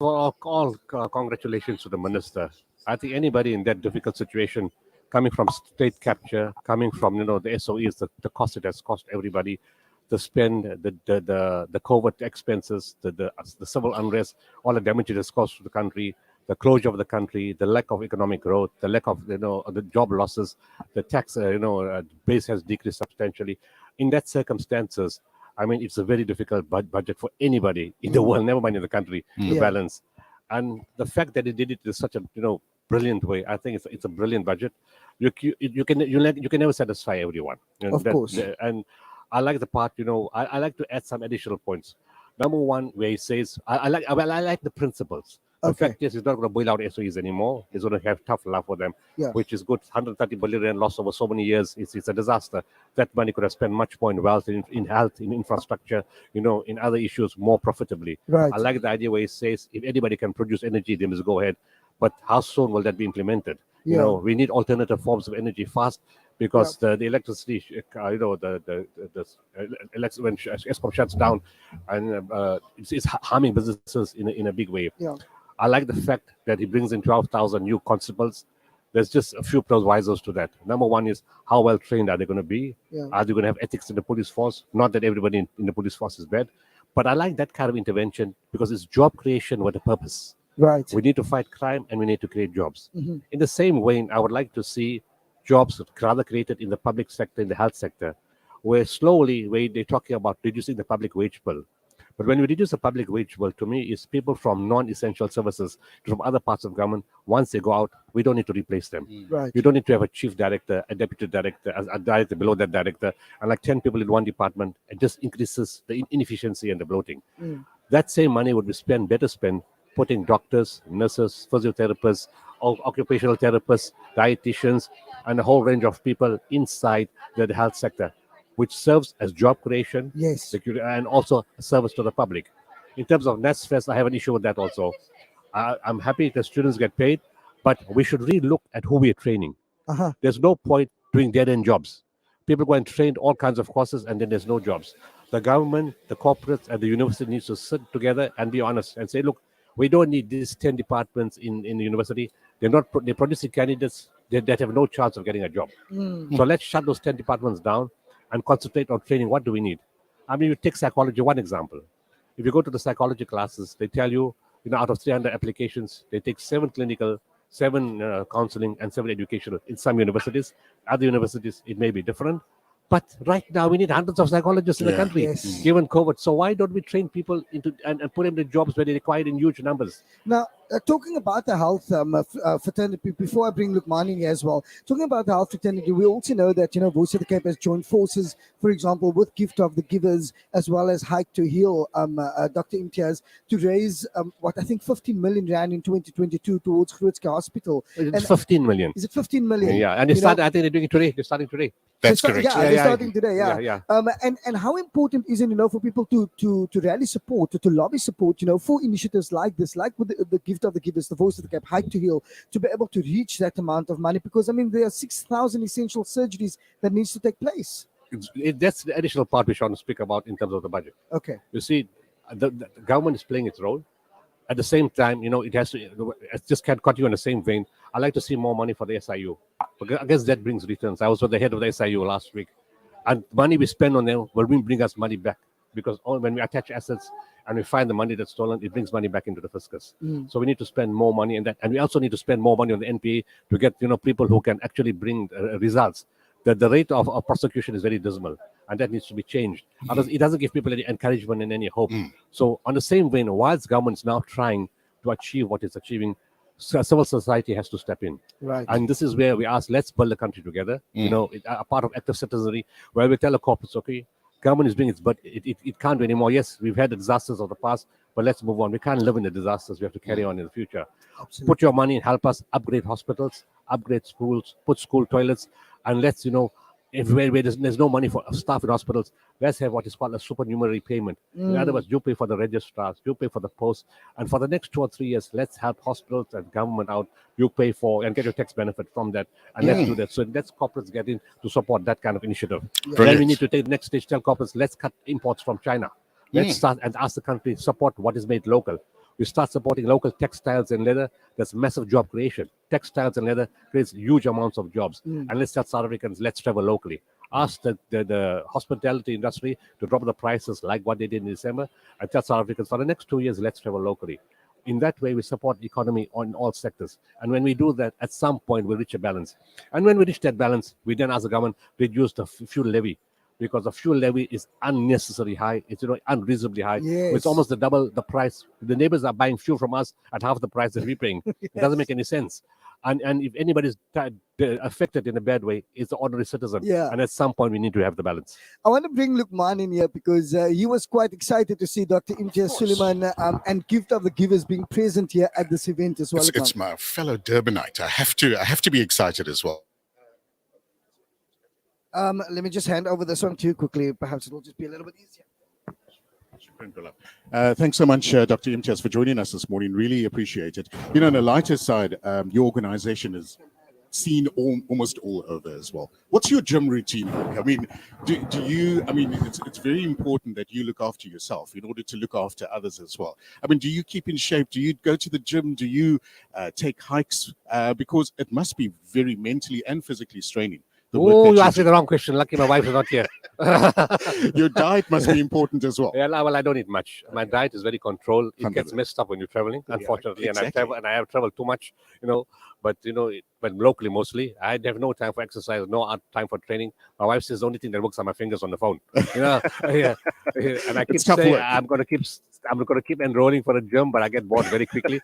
Congratulations to the minister. I think anybody in that difficult situation, coming from state capture, coming from the SOEs, the cost it has cost everybody, the spend, the COVID expenses, the civil unrest, all the damage it has caused to the country, the closure of the country, the lack of economic growth, the lack of the job losses, the tax base has decreased substantially. In that circumstances, I mean, it's a very difficult budget for anybody in the world, never mind in the country, to Yeah. balance. And the fact that he did it in such a brilliant way, I think it's a brilliant budget. You can never satisfy everyone. Of course. And I like the part. I like to add some additional points. Number one, where he says, I like the principles. The Okay. fact is, he's not going to bail out SOEs anymore. He's going to have tough love for them, Yeah. which is good. 130 billion rand lost over so many years. It's a disaster. That money could have spent much more in wealth, in health, in infrastructure, in other issues more profitably. Right. I like the idea where he says, if anybody can produce energy, they must go ahead. But how soon will that be implemented? Yeah. We need alternative forms of energy fast because the electricity, when ESCOM shuts down, and it's harming businesses in a big way. Yeah. I like the fact that he brings in 12,000 new constables. There's just a few provisos to that. Number one is, how well trained are they going to be? Yeah. Are they going to have ethics in the police force? Not that everybody in the police force is bad, but I like that kind of intervention because it's job creation with a purpose. Right. We need to fight crime and we need to create jobs. Mm-hmm. In the same vein, I would like to see jobs rather created in the public sector, in the health sector, where they're talking about reducing the public wage bill. But when we reduce the public wage bill, to me, is people from non-essential services, from other parts of government. Once they go out, we don't need to replace them. Right. You don't need to have a chief director, a deputy director, a director below that director, and like 10 people in one department. It just increases the inefficiency and the bloating. That same money would be better spent putting doctors, nurses, physiotherapists, occupational therapists, dietitians, and a whole range of people inside the health sector, which serves as job creation, Yes. security, and also a service to the public. In terms of NestFest, I have an issue with that also. I'm happy that students get paid, but we should really look at who we are training. Uh-huh. There's no point doing dead-end jobs. People go and train all kinds of courses, and then there's no jobs. The government, the corporates, and the university needs to sit together and be honest and say, look, we don't need these 10 departments in the university. They're producing candidates that have no chance of getting a job. So let's shut those 10 departments down and concentrate on training. What do we need? I mean, you take psychology, one example. If you go to the psychology classes, they tell you, out of 300 applications, they take 7 clinical, 7 counseling, and 7 educational in some universities. Other universities, it may be different. But right now, we need hundreds of psychologists in the country, Yes. given COVID. So why don't we train people into and put them in jobs where they're required in huge numbers? Now, talking about the health fraternity, before I bring Lukman in here as well, talking about the health fraternity, we also know that, Voice of the Cape has joined forces, for example, with Gift of the Givers, as well as Hike to Heal, Dr. Imtiaz, to raise, what I think 15 million rand in 2022 towards Grootsky Hospital. It's And 15 million. is it 15 million? Yeah, and I think they're doing it today. They're starting today. That's So, correct. Yeah, they're starting today. Yeah. Yeah. And how important is it, for people to rally support, to lobby support, for initiatives like this, like with the Gift of the Givers, the Voice of the Cape, Hike to Heal, to be able to reach that amount of money? Because, I mean, there are 6,000 essential surgeries that needs to take place. That's the additional part which I want to speak about in terms of the budget. Okay. You see, the government is playing its role. At the same time, it has to. It just can't continue in the same vein. I like to see more money for the SIU. Because I guess that brings returns. I was with the head of the SIU last week, and money we spend on them will bring us money back. Because when we attach assets and we find the money that's stolen, it brings money back into the fiscus. So we need to spend more money in that, and we also need to spend more money on the NPA to get people who can actually bring results. The rate of prosecution is very dismal, and that needs to be changed. Otherwise, it doesn't give people any encouragement and any hope. So, on the same vein, whilst government is now trying to achieve what it's achieving, civil society has to step in. Right. And this is where we ask, let's build the country together. A part of active citizenry, where we tell the corporates, okay, government is doing its, but it can't do anymore. Yes, we've had the disasters of the past, but let's move on. We can't live in the disasters. We have to carry on in the future. Absolutely. Put your money and help us upgrade hospitals, upgrade schools, put school toilets, and let's, if where there's no money for staff in hospitals, let's have what is called a supernumerary payment. In other words, you pay for the registrars, you pay for the posts, and for the next 2 or 3 years, let's help hospitals and government out. You pay for and get your tax benefit from that, and let's do that. So let's corporates get in to support that kind of initiative. Then we Brilliant. need to take the next stage, tell corporates, let's cut imports from China. Let's start and ask the country support what is made local. We start supporting local textiles and leather. There's massive job creation. Textiles and leather creates huge amounts of jobs. And let's tell South Africans, let's travel locally. Ask the hospitality industry to drop the prices like what they did in December, and tell South Africans for the next 2 years, let's travel locally. In that way, we support the economy on all sectors. And when we do that, at some point, we reach a balance. And when we reach that balance, we then ask the government to reduce the fuel levy, because the fuel levy is unnecessarily high. It's unreasonably high. Yes. It's almost the double the price. The neighbors are buying fuel from us at half the price that we're paying. It doesn't make any sense. And if anybody's affected in a bad way, it's the ordinary citizen. Yeah. And at some point, we need to have the balance. I want to bring Lukman in here because he was quite excited to see Dr. Imtiaz Suleiman and Gift of the Givers being present here at this event as well. It's my fellow Durbanite. I have to be excited as well. Let me just hand over this one to you quickly. Perhaps it'll just be a little bit easier. Thanks so much, Dr. Imtiaz, for joining us this morning. Really appreciate it. You know, on the lighter side, your organization is seen almost all over as well. What's your gym routine like? I mean, do you, I mean, it's very important that you look after yourself in order to look after others as well. I mean, do you keep in shape? Do you go to the gym? Do you take hikes? Because it must be very mentally and physically straining. Oh, you asked me the wrong question. Lucky my wife is not here. Your diet must be important as well. Yeah, well, I don't eat much. My diet is very controlled. It gets messed up when you're traveling, unfortunately. Yeah, exactly. And I have traveled too much, but locally mostly. I have no time for exercise, no time for training. My wife says the only thing that works are my fingers on the phone. Yeah. And I keep saying I'm gonna keep enrolling for a gym, but I get bored very quickly.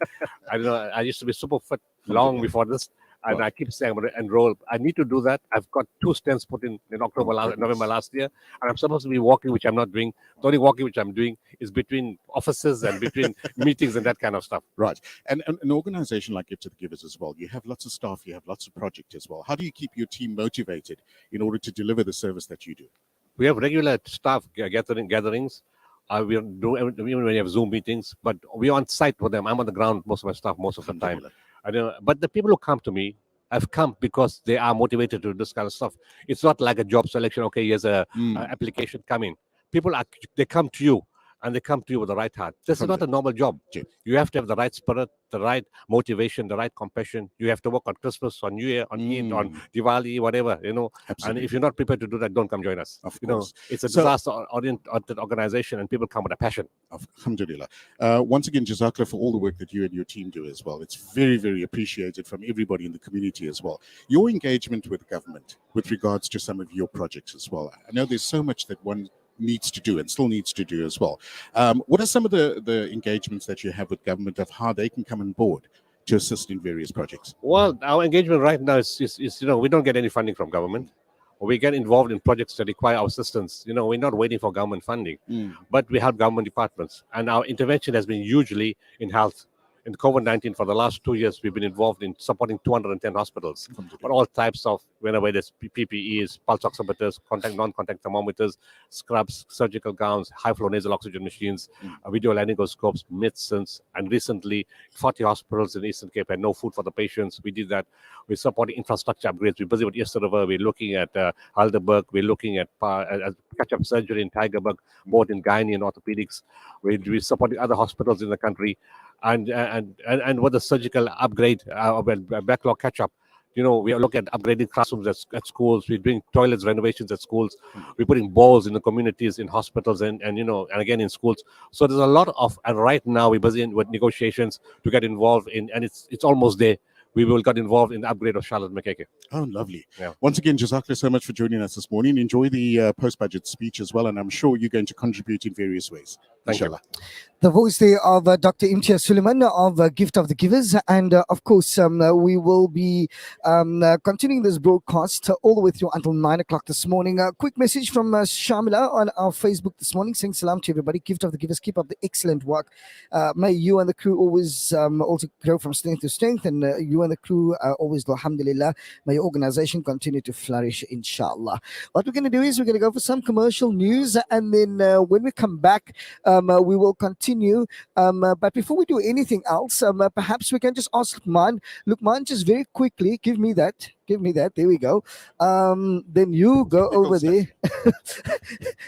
I used to be super fit long before this. And I keep saying I'm going to enroll. I need to do that. I've got 2 stents put in November last year. And I'm supposed to be walking, which I'm not doing. The only walking which I'm doing is between offices and between meetings and that kind of stuff. Right. And an organization like Gift of the Givers as well, you have lots of staff, you have lots of projects as well. How do you keep your team motivated in order to deliver the service that you do? We have regular staff gatherings. We do even when we have Zoom meetings, but we're on site with them. I'm on the ground, most of my staff, most of the time. But the people who come to me have come because they are motivated to do this kind of stuff. It's not like a job selection. Okay, here's a application, come in. They come to you, and they come to you with the right heart. This is not a normal job. You have to have the right spirit, the right motivation, the right compassion. You have to work on Christmas, on New Year, on Eid, on Diwali, whatever, Absolutely. And if you're not prepared to do that, don't come join us. Of course. It's a disaster-oriented organization, and people come with a passion. Alhamdulillah. Once again, Jazakallah for all the work that you and your team do as well. It's very, very appreciated from everybody in the community as well. Your engagement with government with regards to some of your projects as well. I know there's so much that one needs to do and still needs to do as well. What are some of the engagements that you have with government of how they can come on board to assist in various projects? Well, our engagement right now is we don't get any funding from government. We get involved in projects that require our assistance. We're not waiting for government funding, but we help government departments. And our intervention has been hugely in health. In COVID-19, for the last 2 years, we've been involved in supporting 210 hospitals for all types of, whether it's PPEs, pulse oximeters, non-contact thermometers, scrubs, surgical gowns, high-flow nasal oxygen machines, video laryngoscopes, medicines, and recently 40 hospitals in Eastern Cape had no food for the patients. We did that. We're supporting infrastructure upgrades. We're busy with Easter River. We're looking at Heidelberg. We're looking at catch-up surgery in Tygerberg, both in gynae and orthopedics. We're supporting other hospitals in the country. And with the surgical upgrade, backlog catch-up, we are looking at upgrading classrooms at schools. We're doing toilets renovations at schools. We're putting balls in the communities, in hospitals, and again in schools. So there's a lot of, and right now we're busy with negotiations to get involved in, and it's almost there. We will get involved in the upgrade of Charlotte Makeke. Oh, lovely. Yeah. Once again, Jazakallah so much for joining us this morning. Enjoy the post-budget speech as well, and I'm sure you're going to contribute in various ways. Thank you. Inshallah. The voice there of Dr. Imtiaz Suleiman of Gift of the Givers. And of course, we will be continuing this broadcast all the way through until 9 o'clock this morning. A quick message from Shamila on our Facebook this morning saying salam to everybody. Gift of the Givers, keep up the excellent work. May you and the crew always also grow from strength to strength, and you and the crew. Always, alhamdulillah. May your organization continue to flourish, inshallah. What we're going to do is we're going to go for some commercial news, and then when we come back, we will continue. But before we do anything else, perhaps we can just ask Lukman. Lukman, just very quickly, give me that. Give me that. There we go. Then you go Technical over stuff. there.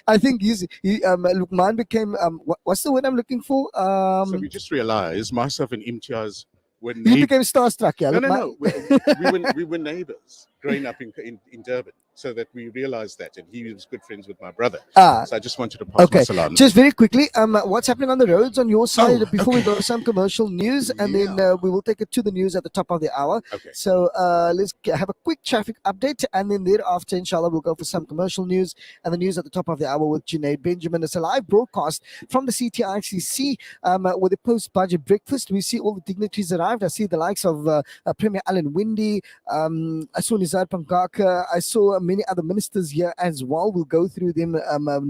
I think Lukman became what's the word I'm looking for? So we just realized myself and Imtiaz were You neighbors. became starstruck, yeah. No, no, Lukman. no. We were neighbors growing up in Durban, so that we realized that, and he was good friends with my brother. Ah, So I just wanted to pass my okay. salam. Just very quickly, what's happening on the roads on your side before we okay. go to some commercial news, and then Yeah. we will take it to the news at the top of the hour. Okay. So let's have a quick traffic update, and then thereafter, inshallah, we'll go for some commercial news and the news at the top of the hour with Junaid Benjamin. It's a live broadcast from the CTICC with a post-budget breakfast. We see all the dignitaries arrived. I see the likes of Premier Alan Windy. I saw Nizar Pankaka. I saw many other ministers here as well. We'll go through them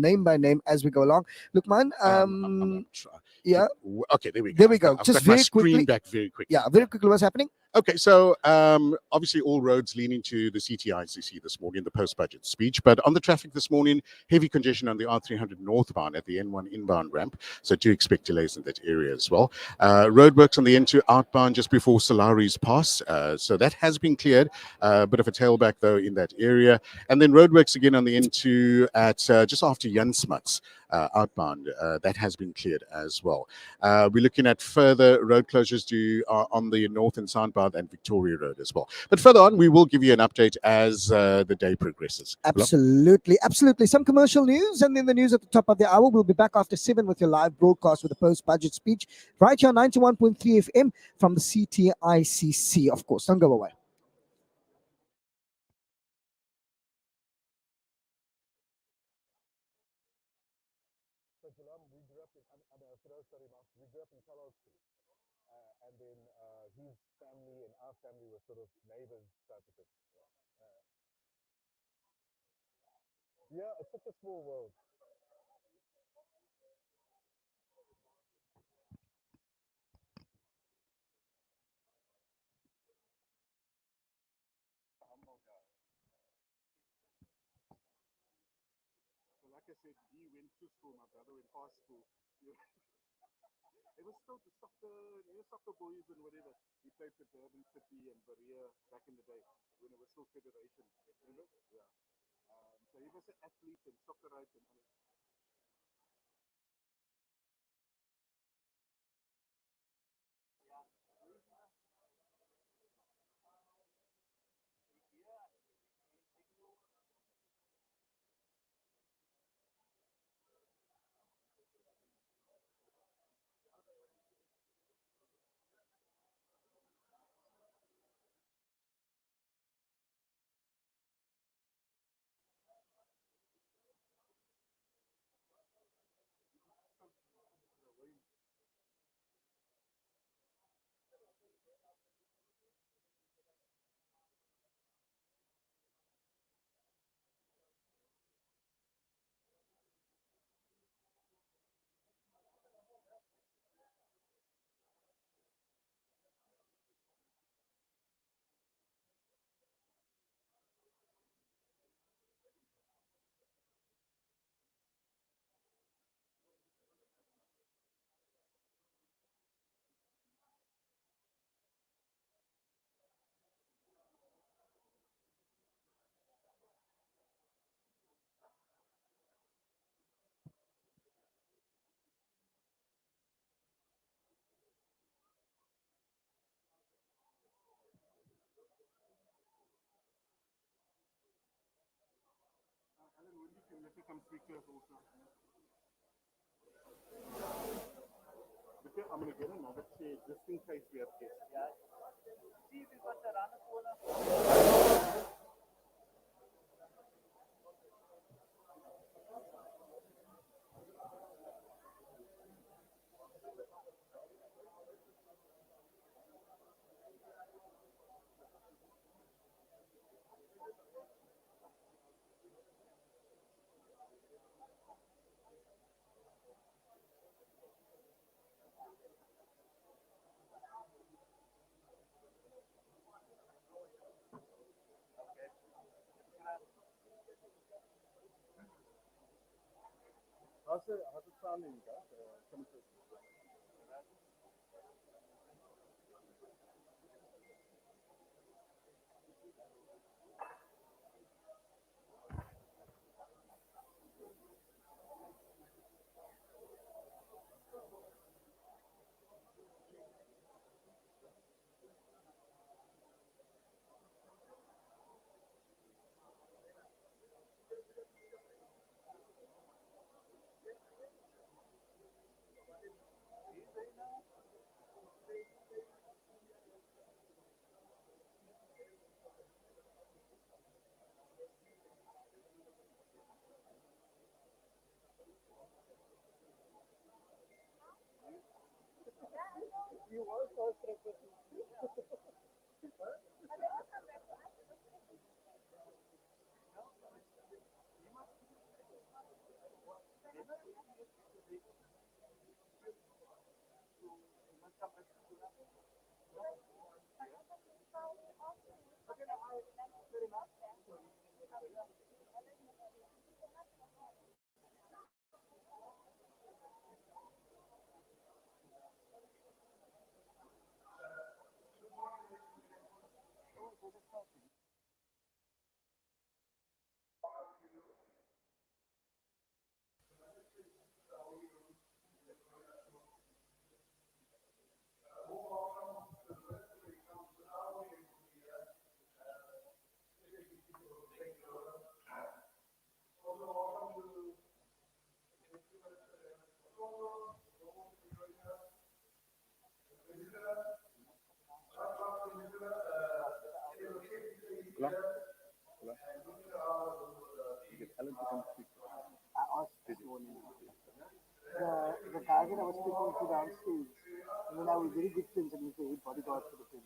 name by name as we go along. Lukman, I'm yeah. Okay, there we go. There we go. I've Just got my very screen quickly. back very quickly. Yeah, very quickly, what's happening? Okay, so obviously all roads leading to the CTICC this morning, the post-budget speech. But on the traffic this morning, heavy congestion on the R300 northbound at the N1 inbound ramp. So do expect delays in that area as well. Roadworks on the N2 outbound just before Salari's pass. So that has been cleared. Bit of a tailback though in that area. And then roadworks again on the N2 at just after Jan Smuts. Outbound, that has been cleared as well. We're looking at further road closures on the north and southbound and Victoria Road as well. But further on, we will give you an update as the day progresses. Absolutely, absolutely. Some commercial news, and then the news at the top of the hour. We'll be back after 7 with your live broadcast with the post-budget speech right here on 91.3 FM from the CTICC. Of course, don't go away. And then his family and our family were sort of neighbors type of thing. Yeah, it's such a small world. So like I said, he went to school, my brother went past school. It was still the soccer boys and whatever. He played for Durban City and Berea back in the day when it was still federation. Remember? Yeah. So he was an athlete and soccer right and all. Alan, when you can let me come speak to us also. I'm going to get another chair just in case we have guests. Yeah. See if you've got the around the corner. how's it sounding, guys? You were first representative. I asked this morning. The target I was speaking to downstairs, and then I was very good friends and he said, bodyguard for the prince.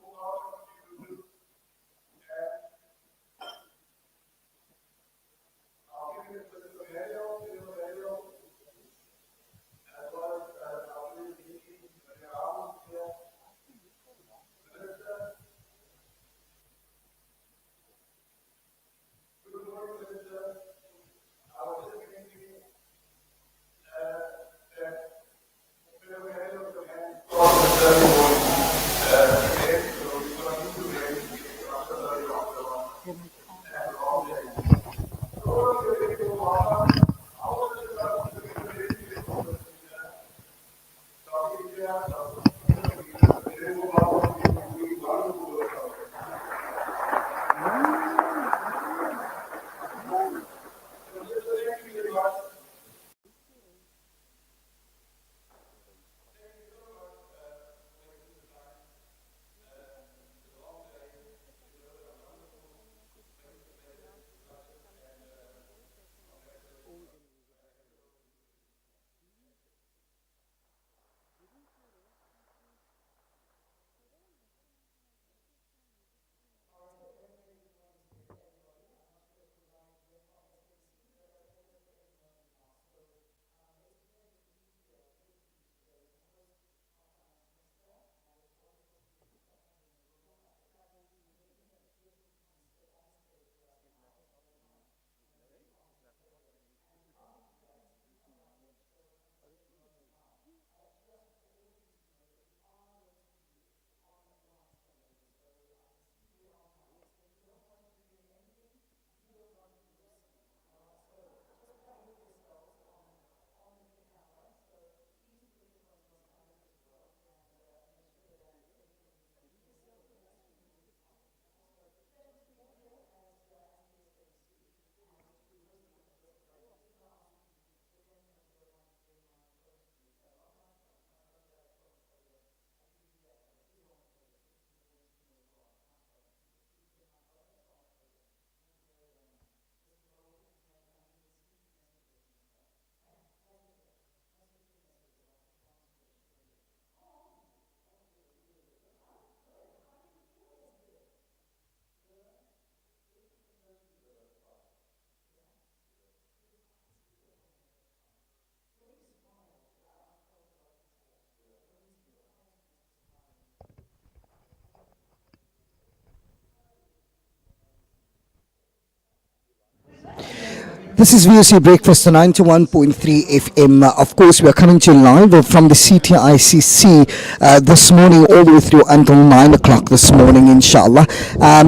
This is VOC Breakfast on 91.3 FM. Of course, we are coming to you live from the CTICC this morning, all the way through until 9 o'clock this morning, inshallah. My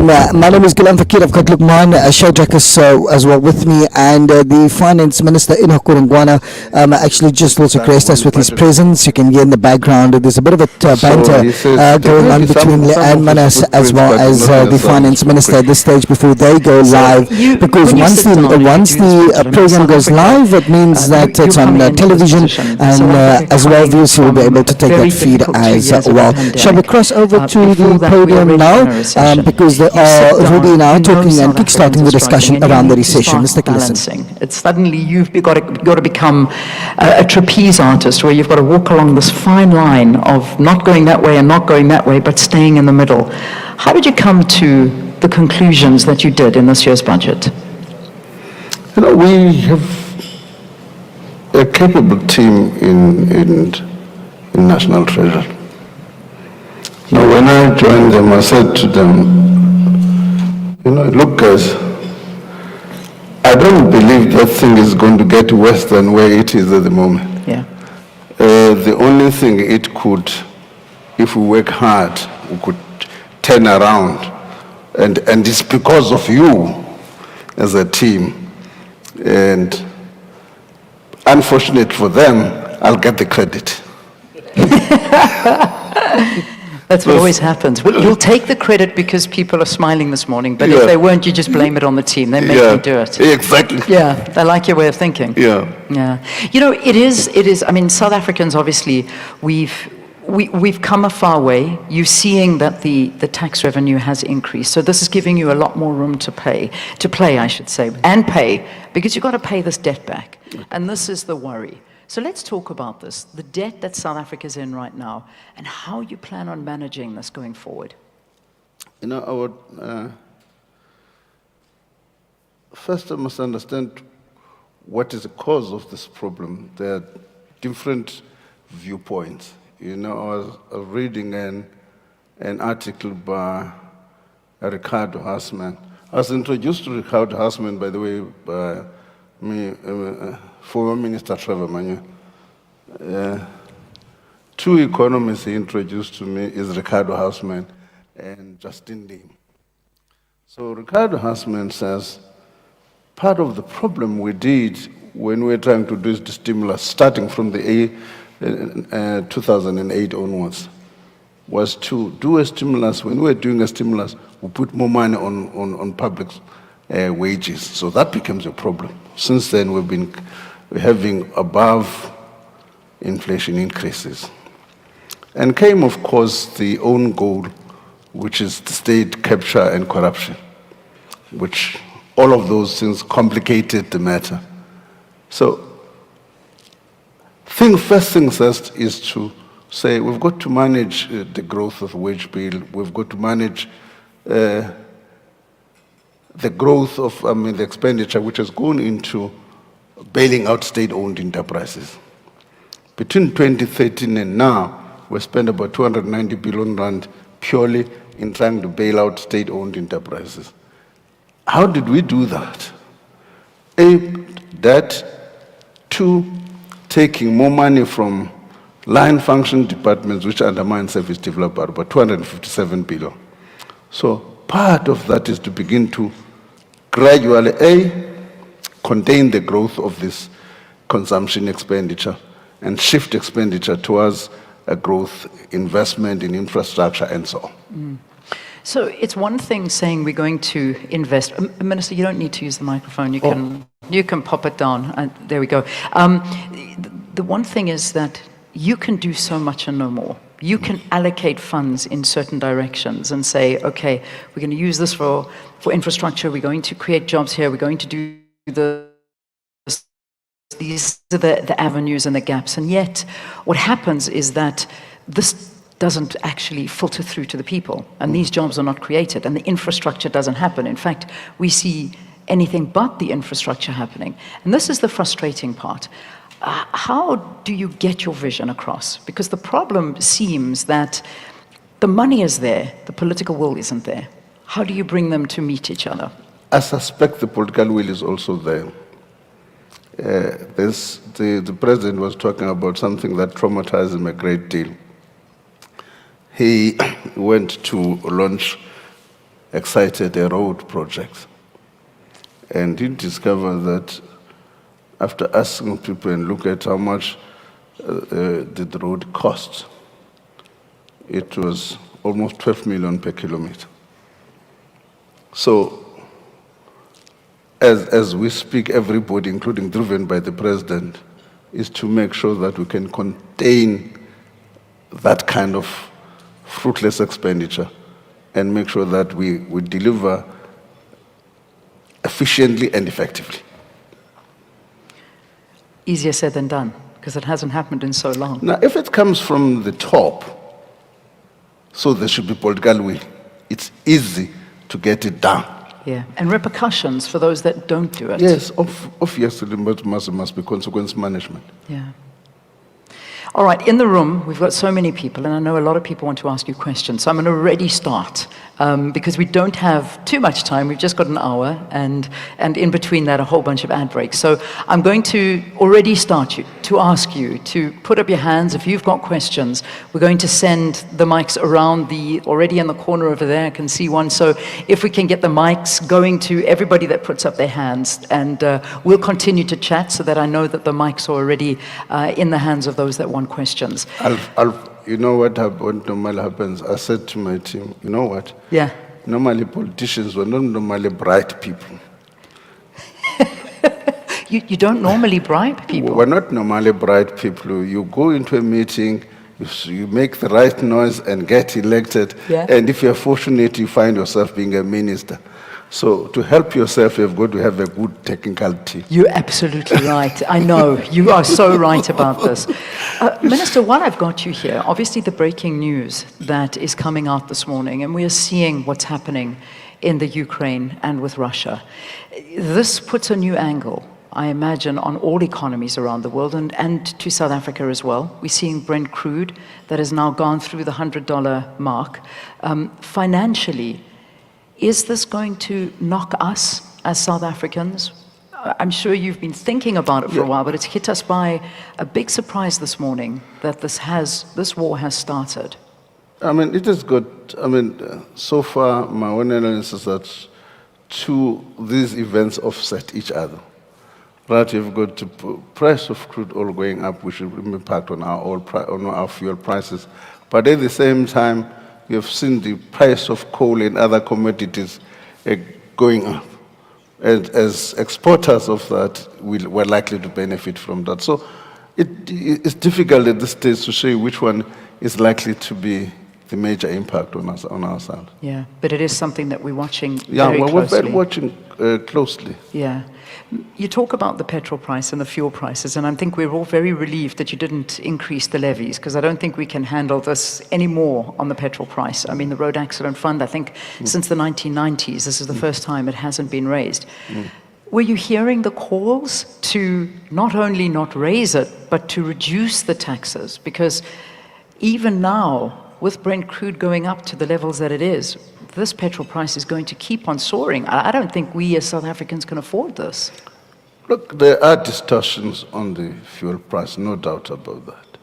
name is Ghulam Fakir. I've got Lukman Shaidrakas as well with me, and the Finance Minister, Enoch Kurungwana, actually just also graced us with his presence. You can hear in the background, there's a bit of a banter going on between Leanne Manas as well as the Finance Minister at this stage before they go live, because once the program goes live, it means that it's on television, and as well VOC will be able to take that feed as well. Shall we cross over to the podium now, because they are already now talking and kickstarting the discussion around the recession. Let's take a listen. It's suddenly you've got to become a trapeze artist, where you've got to walk along this fine line of not going that way and not going that way, but staying in the middle. How did you come to the conclusions that you did in this year's budget? We have a capable team in National Treasury. Now, when I joined them, I said to them, look guys, I don't believe that thing is going to get worse than where it is at the moment. Yeah. The only thing it could, if we work hard, we could turn around. And it's because of you as a team. And unfortunate for them, I'll get the credit. That's what always happens. Well, you'll take the credit because people are smiling this morning, but if they weren't, you just blame it on the team. They make me do it. Exactly. Yeah, they like your way of thinking. Yeah. Yeah. It is, I mean, South Africans, obviously, we've come a far way. You're seeing that the tax revenue has increased. So this is giving you a lot more room to play, I should say, and pay, because you've got to pay this debt back. And this is the worry. So let's talk about this, the debt that South Africa's in right now, and how you plan on managing this going forward. First I must understand what is the cause of this problem. There are different viewpoints. I was reading an article by Ricardo Hassman. I was introduced to Ricardo Hassman, by the way, by former Minister Trevor Manuel. Two economists he introduced to me is Ricardo Hassman and Justin Lim. So Ricardo Hassman says, part of the problem we did when we were trying to do the stimulus, starting from the 2008 onwards, was to do a stimulus. When we were doing a stimulus, we put more money on public wages. So that becomes a problem. Since then, we're having above inflation increases. And came, of course, the own goal, which is the state capture and corruption, which all of those things complicated the matter. So, first things first is to say we've got to manage the growth of wage bill. We've got to manage the growth of the expenditure, which has gone into bailing out state-owned enterprises. Between 2013 and now, we spent about 290 billion rand purely in trying to bail out state-owned enterprises. How did we do that? That. Two, taking more money from line function departments, which undermine service development, about 257 billion. So part of that is to begin to gradually, contain the growth of this consumption expenditure and shift expenditure towards a growth investment in infrastructure and so on. Mm. So it's one thing saying we're going to invest. Minister, you don't need to use the microphone. You can pop it down. There we go. The one thing is that you can do so much and no more. You can allocate funds in certain directions and say, okay, we're going to use this for infrastructure. We're going to create jobs here. We're going to do these are the avenues and the gaps. And yet, what happens is that this doesn't actually filter through to the people, and these jobs are not created, and the infrastructure doesn't happen. In fact, we see anything but the infrastructure happening. And this is the frustrating part. How do you get your vision across? Because the problem seems that the money is there, the political will isn't there. How do you bring them to meet each other? I suspect the political will is also there. The president was talking about something that traumatized him a great deal. He went to launch Excited, a road project, and he discovered that after asking people and look at how much the road cost, it was almost 12 million per kilometer. So, as we speak, everybody, including driven by the president, is to make sure that we can contain that kind of fruitless expenditure and make sure that we deliver efficiently and effectively. Easier said than done, because it hasn't happened in so long. Now, if it comes from the top, so there should be political will, it's easy to get it done. Yeah, and repercussions for those that don't do it. Yes, obviously, but must be consequence management. Yeah. All right, in the room, we've got so many people, and I know a lot of people want to ask you questions, so I'm going to already start, because we don't have too much time. We've just got an hour, and in between that, a whole bunch of ad breaks. So I'm going to already start you, to ask you to put up your hands if you've got questions. We're going to send the mics around already in the corner over there, I can see one. So if we can get the mics going to everybody that puts up their hands, and we'll continue to chat so that I know that the mics are already in the hands of those that want questions. You know what normally happens? I said to my team, you know what? Yeah. Normally politicians were not normally bright people. You don't normally bribe people. We're not normally bright people. You go into a meeting, you make the right noise and get elected. Yeah. And if you're fortunate, you find yourself being a minister. So to help yourself, you've got to have a good technical team. You're absolutely right. I know. You are so right about this. Minister, while I've got you here, obviously the breaking news that is coming out this morning, and we are seeing what's happening in the Ukraine and with Russia. This puts a new angle, I imagine, on all economies around the world and to South Africa as well. We're seeing Brent crude that has now gone through the $100 mark. Financially, is this going to knock us as South Africans? I'm sure you've been thinking about it for a while, but it's hit us by a big surprise this morning that this war has started. I mean, it is good. I mean, so far, my own analysis is that these events offset each other. Right, you've got the price of crude oil going up, which will impact on our fuel prices. But at the same time, we have seen the price of coal and other commodities going up. And as exporters of that, we're likely to benefit from that. So it's difficult at this stage to say which one is likely to be the major impact on us, on our side. Yeah, but it is something that we're watching very closely. We're watching closely. Yeah. You talk about the petrol price and the fuel prices, and I think we're all very relieved that you didn't increase the levies, because I don't think we can handle this anymore on the petrol price. I mean, the Road Accident Fund, I think since the 1990s, this is the first time it hasn't been raised. Were you hearing the calls to not only not raise it, but to reduce the taxes? Because even now, with Brent crude going up to the levels that it is, this petrol price is going to keep on soaring. I don't think we as South Africans can afford this. Look, there are distortions on the fuel price, no doubt about that.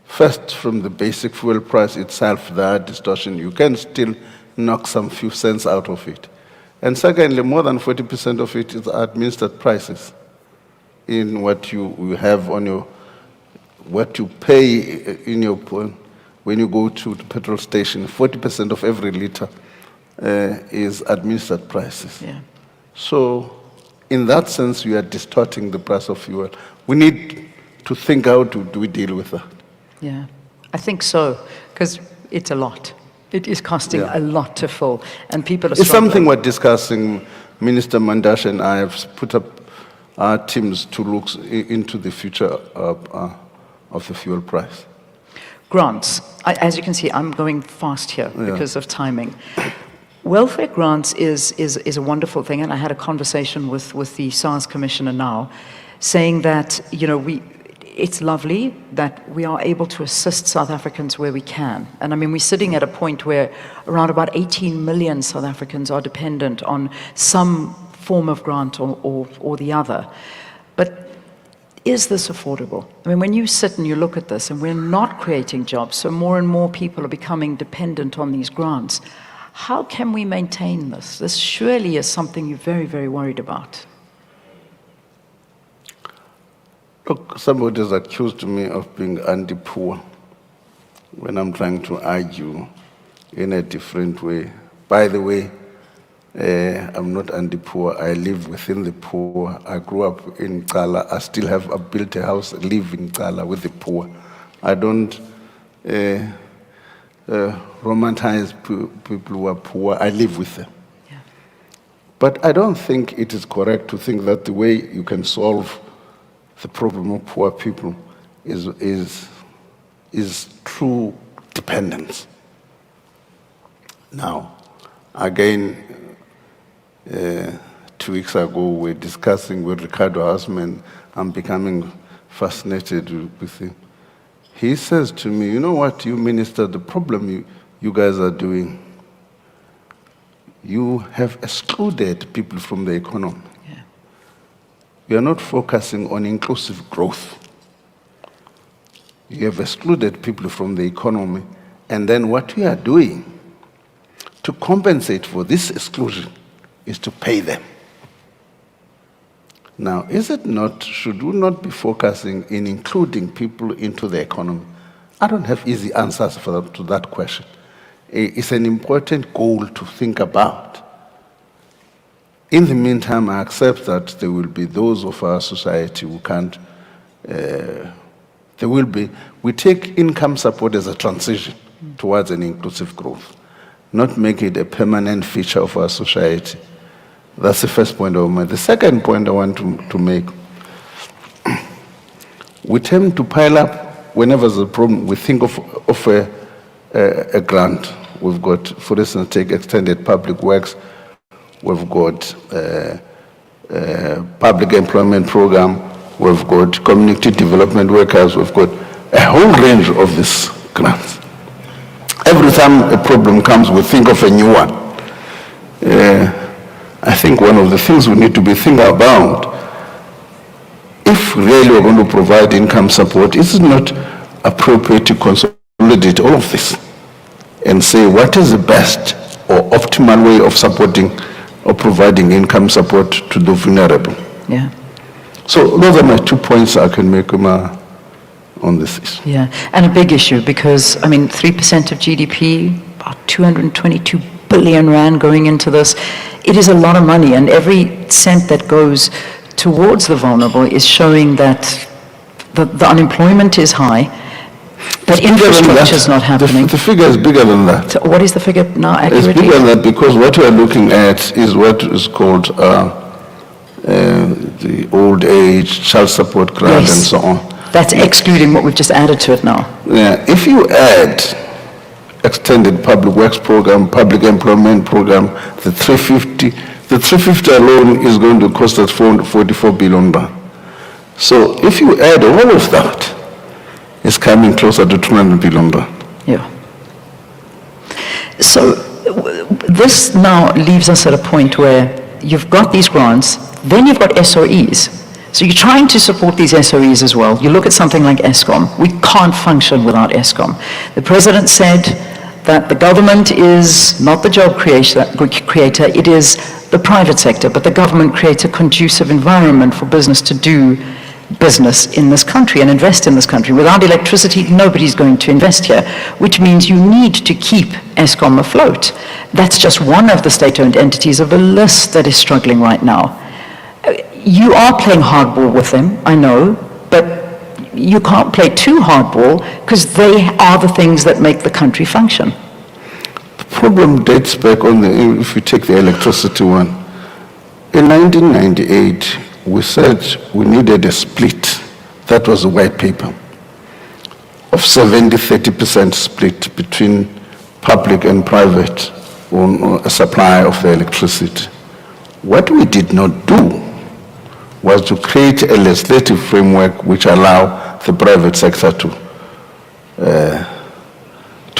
First, from the basic fuel price itself, there are distortions. You can still knock some few cents out of it. And secondly, more than 40% of it is administered prices in what you have on your, what you pay in your, when you go to the petrol station. 40% of every liter is administered prices. Yeah. So in that sense, we are distorting the price of fuel. We need to think how do we deal with that. Yeah, I think so, because it's a lot. It is costing a lot to fill, and people are It's struggling. something we're discussing. Minister Mandash and I have put up our teams to look into the future of the fuel price. Grants. As you can see, I'm going fast here because of timing. Welfare grants is a wonderful thing, and I had a conversation with the SARS Commissioner now, saying that, you know, it's lovely that we are able to assist South Africans where we can. And I mean, we're sitting at a point where around about 18 million South Africans are dependent on some form of grant or the other. But is this affordable? I mean, when you sit and you look at this, and we're not creating jobs, so more and more people are becoming dependent on these grants, how can we maintain this? This surely is something you're very, very worried about. Look, somebody has accused me of being anti-poor when I'm trying to argue in a different way. By the way, I'm not anti-poor. I live within the poor. I grew up in Cala. I still have built a house, live in Cala with the poor. I don't romanticize people who are poor. I live with them. Yeah. But I don't think it is correct to think that the way you can solve the problem of poor people is through dependence. Now, again, 2 weeks ago, we were discussing with Ricardo Hausman. I'm becoming fascinated with him. He says to me, you know what, you minister, the problem you guys are doing, you have excluded people from the economy. Yeah. We are not focusing on inclusive growth. You have excluded people from the economy, and then what we are doing to compensate for this exclusion is to pay them. Now, should we not be focusing in including people into the economy? I don't have easy answers to that question. It's an important goal to think about. In the meantime, I accept that there will be those of our society who can't, we take income support as a transition towards an inclusive growth, not make it a permanent feature of our society. That's the first point I want to make. The second point I want to make, we tend to pile up whenever there's a problem. We think of a grant. We've got, for instance, take extended public works. We've got public employment program. We've got community development workers. We've got a whole range of these grants. Every time a problem comes, we think of a new one. I think one of the things we need to be thinking about, if really we're going to provide income support, is it not appropriate to consolidate all of this and say what is the best or optimal way of supporting or providing income support to the vulnerable? Yeah. So those are my 2 points I can make on this issue. Yeah, and a big issue because, I mean, 3% of GDP, about 222 billion rand going into this. It is a lot of money, and every cent that goes towards the vulnerable is showing that the unemployment is high, that infrastructure is not happening. The figure is bigger than that. So what is the figure now accurately? It's bigger than that because what we are looking at is what is called the old age child support grant and so on. That's excluding what we've just added to it now. Yeah, if you add extended public works program, public employment program, the 350 alone is going to cost us 44 billion rand. So if you add all of that, it's coming closer to 200 billion rand. Yeah. So this now leaves us at a point where you've got these grants, then you've got SOEs. So you're trying to support these SOEs as well. You look at something like Eskom. We can't function without Eskom. The president said that the government is not the job creator, it is the private sector, but the government creates a conducive environment for business to do business in this country and invest in this country. Without electricity, nobody's going to invest here, which means you need to keep Eskom afloat. That's just one of the state-owned entities of a list that is struggling right now. You are playing hardball with them, I know, but you can't play too hardball because they are the things that make the country function. The problem dates back if you take the electricity one. In 1998, we said we needed a split. That was a white paper of 70-30% split between public and private on a supply of the electricity. What we did not do was to create a legislative framework which allow the private sector to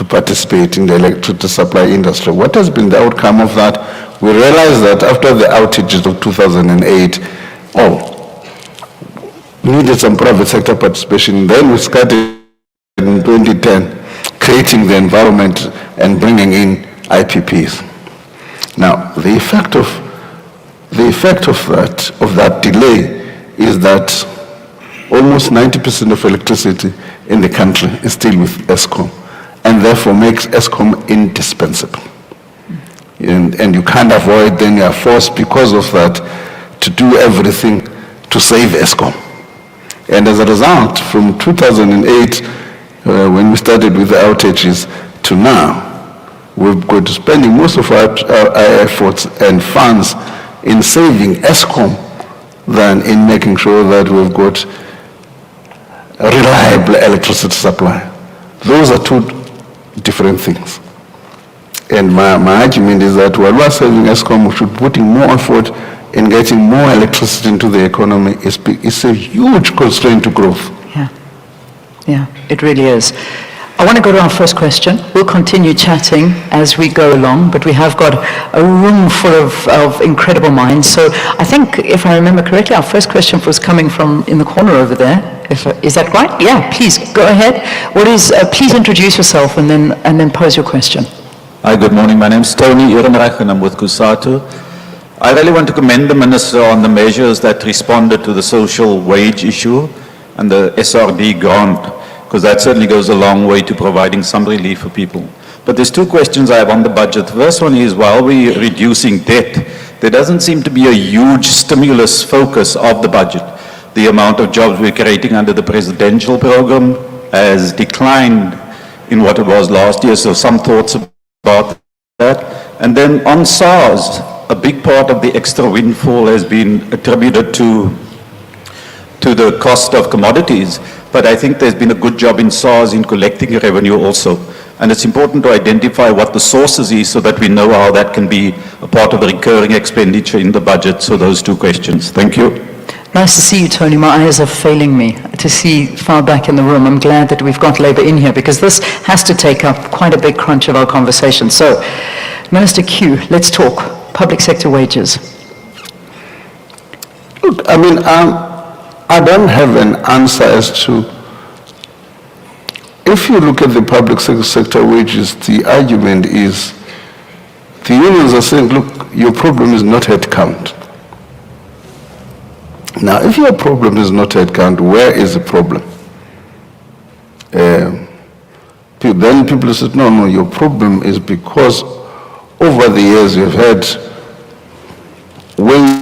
participate in the electricity supply industry. What has been the outcome of that? We realized that after the outages of 2008, needed some private sector participation. Then we started in 2010 creating the environment and bringing in IPPs. Now, the effect of that delay is that almost 90% of electricity in the country is still with ESCOM, and therefore makes ESCOM indispensable. And you can't avoid, then you are forced because of that to do everything to save ESCOM. And as a result, from 2008, when we started with the outages, to now, we've got spending most of our efforts and funds in saving ESCOM than in making sure that we've got a reliable electricity supply. Those are two different things. And my argument is that while we're saving ESCOM, we should put in more effort in getting more electricity into the economy. It's a huge constraint to growth. Yeah, it really is. I want to go to our first question. We'll continue chatting as we go along, but we have got a room full of incredible minds. So I think, if I remember correctly, our first question was coming from in the corner over there. Is that right? Yeah, please, go ahead. Please introduce yourself and then pose your question. Hi, good morning. My name is Tony Ehrenreich and I'm with Kusatu. I really want to commend the Minister on the measures that responded to the social wage issue and the SRD grant, because that certainly goes a long way to providing some relief for people. But there's two questions I have on the budget. The first one is, while we're reducing debt, there doesn't seem to be a huge stimulus focus of the budget. The amount of jobs we're creating under the presidential program has declined in what it was last year, so some thoughts about that. And then on SARS, a big part of the extra windfall has been attributed to the cost of commodities, but I think there's been a good job in SARS in collecting revenue also. And it's important to identify what the sources is so that we know how that can be a part of the recurring expenditure in the budget. So those two questions. Thank you. Nice to see you, Tony. My eyes are failing me to see far back in the room. I'm glad that we've got Labour in here, because this has to take up quite a big crunch of our conversation. So, Minister Q, let's talk public sector wages. Look, I mean, I don't have an answer as to, if you look at the public sector wages, the argument is, the unions are saying, look, your problem is not headcount. Now, if your problem is not headcount, where is the problem? Then people said, no, your problem is because over the years you've had wage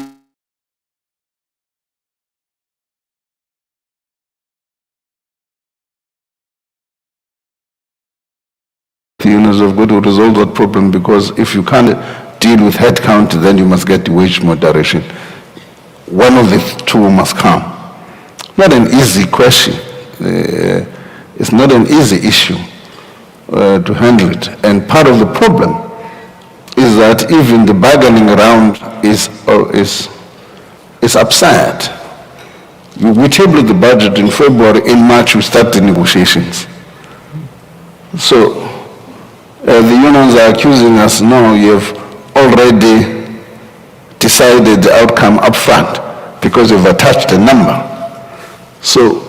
the unions have got to resolve that problem, because if you can't deal with headcount, then you must get wage moderation. One of the two must come. Not an easy question. It's not an easy issue to handle it. And part of the problem is that even the bargaining round is upset. We tabled the budget in February. In March, we start the negotiations. So the unions are accusing us, no, you have already decided the outcome up front because you've attached a number. So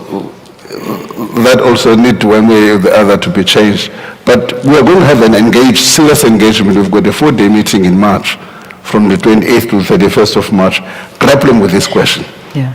that also needs to, one way or the other, to be changed. But we are going to have an serious engagement. We've got a 4-day meeting in March, from the 28th to the 31st of March, grappling with this question. Yeah.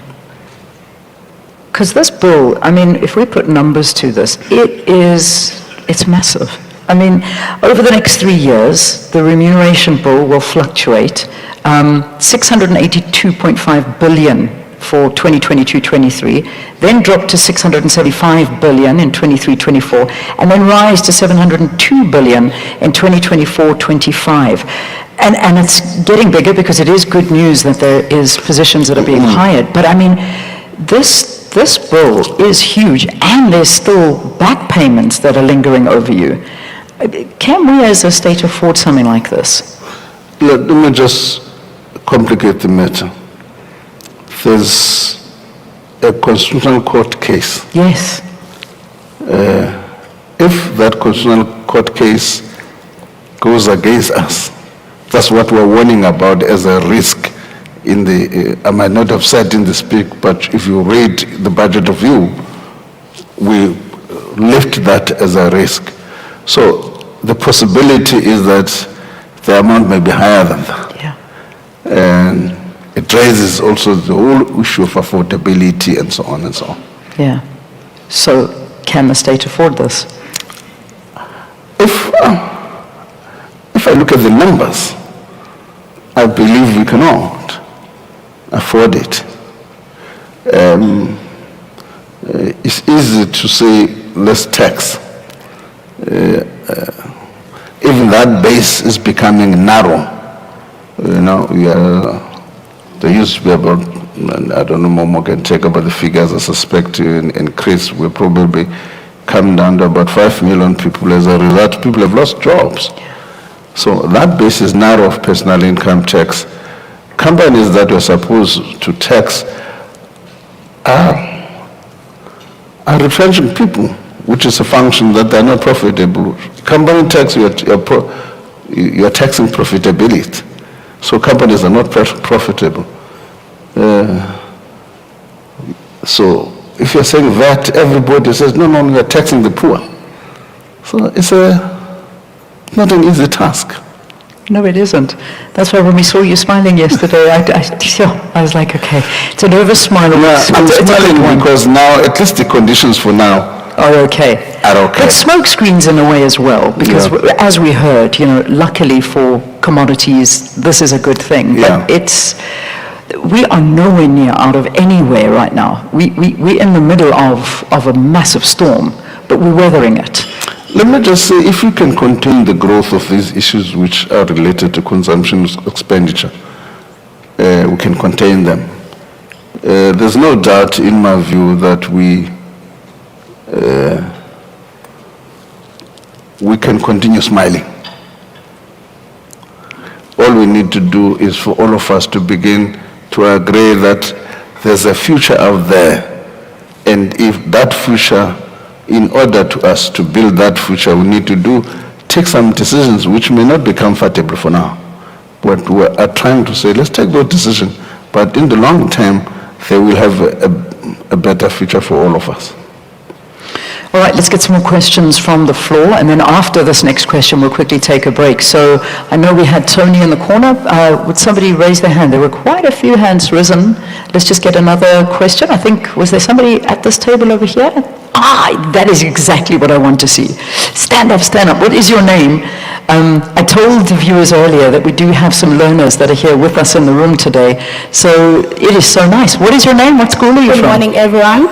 Because this bill, I mean, if we put numbers to this, it's massive. I mean, over the next 3 years, the remuneration bill will fluctuate 682.5 billion for 2022-23, then drop to 675 billion in 23-24, and then rise to 702 billion in 2024-25. And it's getting bigger, because it is good news that there is positions that are being hired. But I mean, this bill is huge, and there's still back payments that are lingering over you. Can we as a state afford something like this? Let me just complicate the matter. There's a constitutional court case. Yes. If that constitutional court case goes against us, that's what we're warning about as a risk in the, I might not have said in the speak, but if you read the budget review, we lift that as a risk. So the possibility is that the amount may be higher than that. Yeah. And it raises also the whole issue of affordability and so on and so on. Yeah. So can the state afford this? If I look at the numbers, I believe we cannot afford it. It's easy to say less tax. Even that base is becoming narrow. You know, there used to be about, I don't know, Momo can check about the figures, I suspect in Chris, we're probably come down to about 5 million people. As a result, people have lost jobs. So that base is narrow of personal income tax. Companies that were supposed to tax are retrenching people, which is a function that they're not profitable. Company tax, you're taxing profitability. So companies are not profitable. So if you're saying that, everybody says, no, you're taxing the poor. So it's not an easy task. No, it isn't. That's why when we saw you smiling yesterday, I was like, okay, it's a nervous smile. Yeah, I'm It's a good smiling one. because now, at least the conditions for now Are okay. are okay. But smoke screens in a way as well, because Yeah. as we heard, luckily for commodities, this is a good thing. Yeah. But we are nowhere near out of anywhere right now. We're in the middle of a massive storm, but we're weathering it. Let me just say, if we can contain the growth of these issues which are related to consumption expenditure, we can contain them. There's no doubt, in my view, that we can continue smiling. All we need to do is for all of us to begin to agree that there's a future out there, and if that future, in order to us to build that future, we need to take some decisions which may not be comfortable for now. But we are trying to say, let's take those decisions, but in the long term, they will have a better future for all of us. All right, let's get some more questions from the floor, and then after this next question, we'll quickly take a break. So I know we had Tony in the corner. Would somebody raise their hand? There were quite a few hands risen. Let's just get another question. I think, was there somebody at this table over here? That is exactly what I want to see. Stand up, stand up. What is your name? I told the viewers earlier that we do have some learners that are here with us in the room today. So it is so nice. What is your name? What school are you from? Good morning, everyone.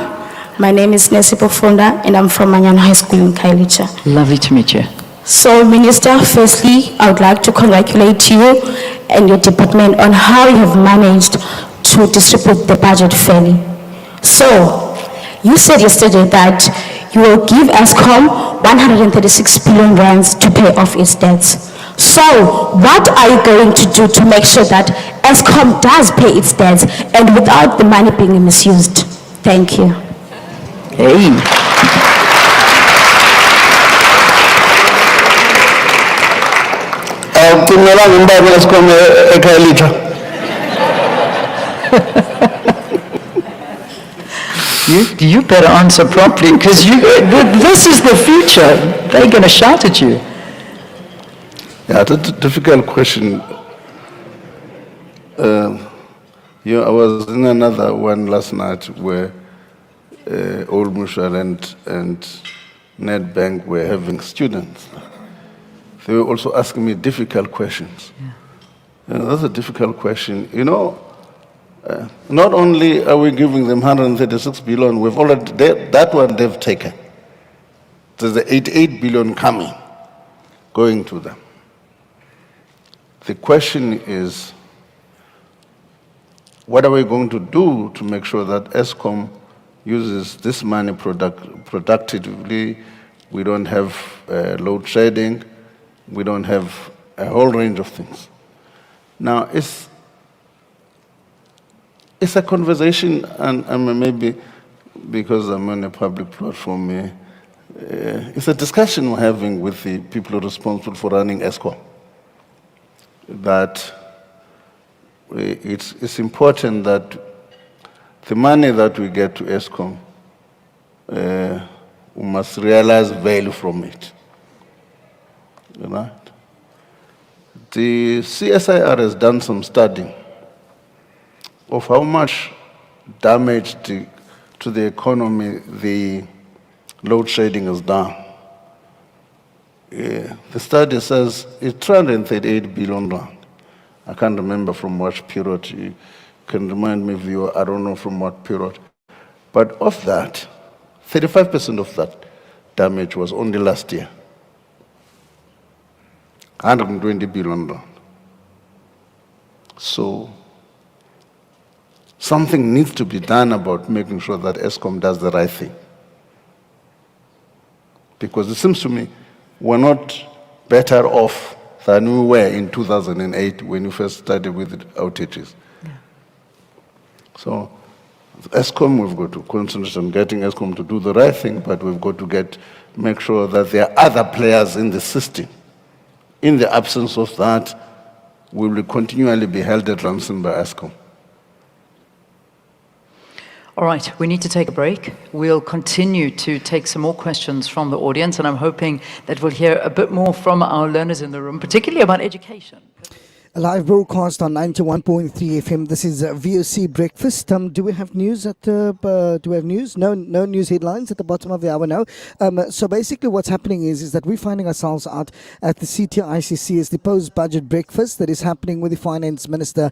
My name is Nesipo Funda, and I'm from Manyana High School in Kailicha. Lovely to meet you. So, Minister, firstly, I would like to congratulate you and your department on how you have managed to distribute the budget fairly. So, you said yesterday that you will give ESCOM 136 billion rands to pay off its debts. So, what are you going to do to make sure that ESCOM does pay its debts and without the money being misused? Thank you. Hey. You better answer properly, because this is the future. They're going to shout at you. Yeah, that's a difficult question. I was in another one last night where Old Mutual and NetBank were having students. They were also asking me difficult questions. Yeah. That's a difficult question. Not only are we giving them 136 billion, we've already, that one they've taken. There's 88 billion coming, going to them. The question is, what are we going to do to make sure that ESCOM uses this money productively? We don't have load shedding. We don't have a whole range of things. Now, it's a conversation, and maybe because I'm on a public platform, it's a discussion we're having with the people responsible for running ESCOM, that it's important that the money that we get to ESCOM, we must realize value from it. You know? The CSIR has done some studying of how much damage to the economy the load shedding has done. The study says it's 338 billion rand. I can't remember from what period. You can remind me, viewer, I don't know from what period. But of that, 35% of that damage was only last year. 120 billion rand. So something needs to be done about making sure that ESCOM does the right thing. Because it seems to me we're not better off than we were in 2008 when we first started with the outages. Yeah. So ESCOM, we've got to concentrate on getting ESCOM to do the right thing, but we've got to make sure that there are other players in the system. In the absence of that, we will continually be held at ransom by ESCOM. All right, we need to take a break. We'll continue to take some more questions from the audience, and I'm hoping that we'll hear a bit more from our learners in the room, particularly about education. A live broadcast on 91.3 FM. This is VOC Breakfast. Do we have news at do we have news? No news headlines at the bottom of the hour now. So basically what's happening is that we're finding ourselves out at the CTICC as the post-budget breakfast that is happening with the Finance Minister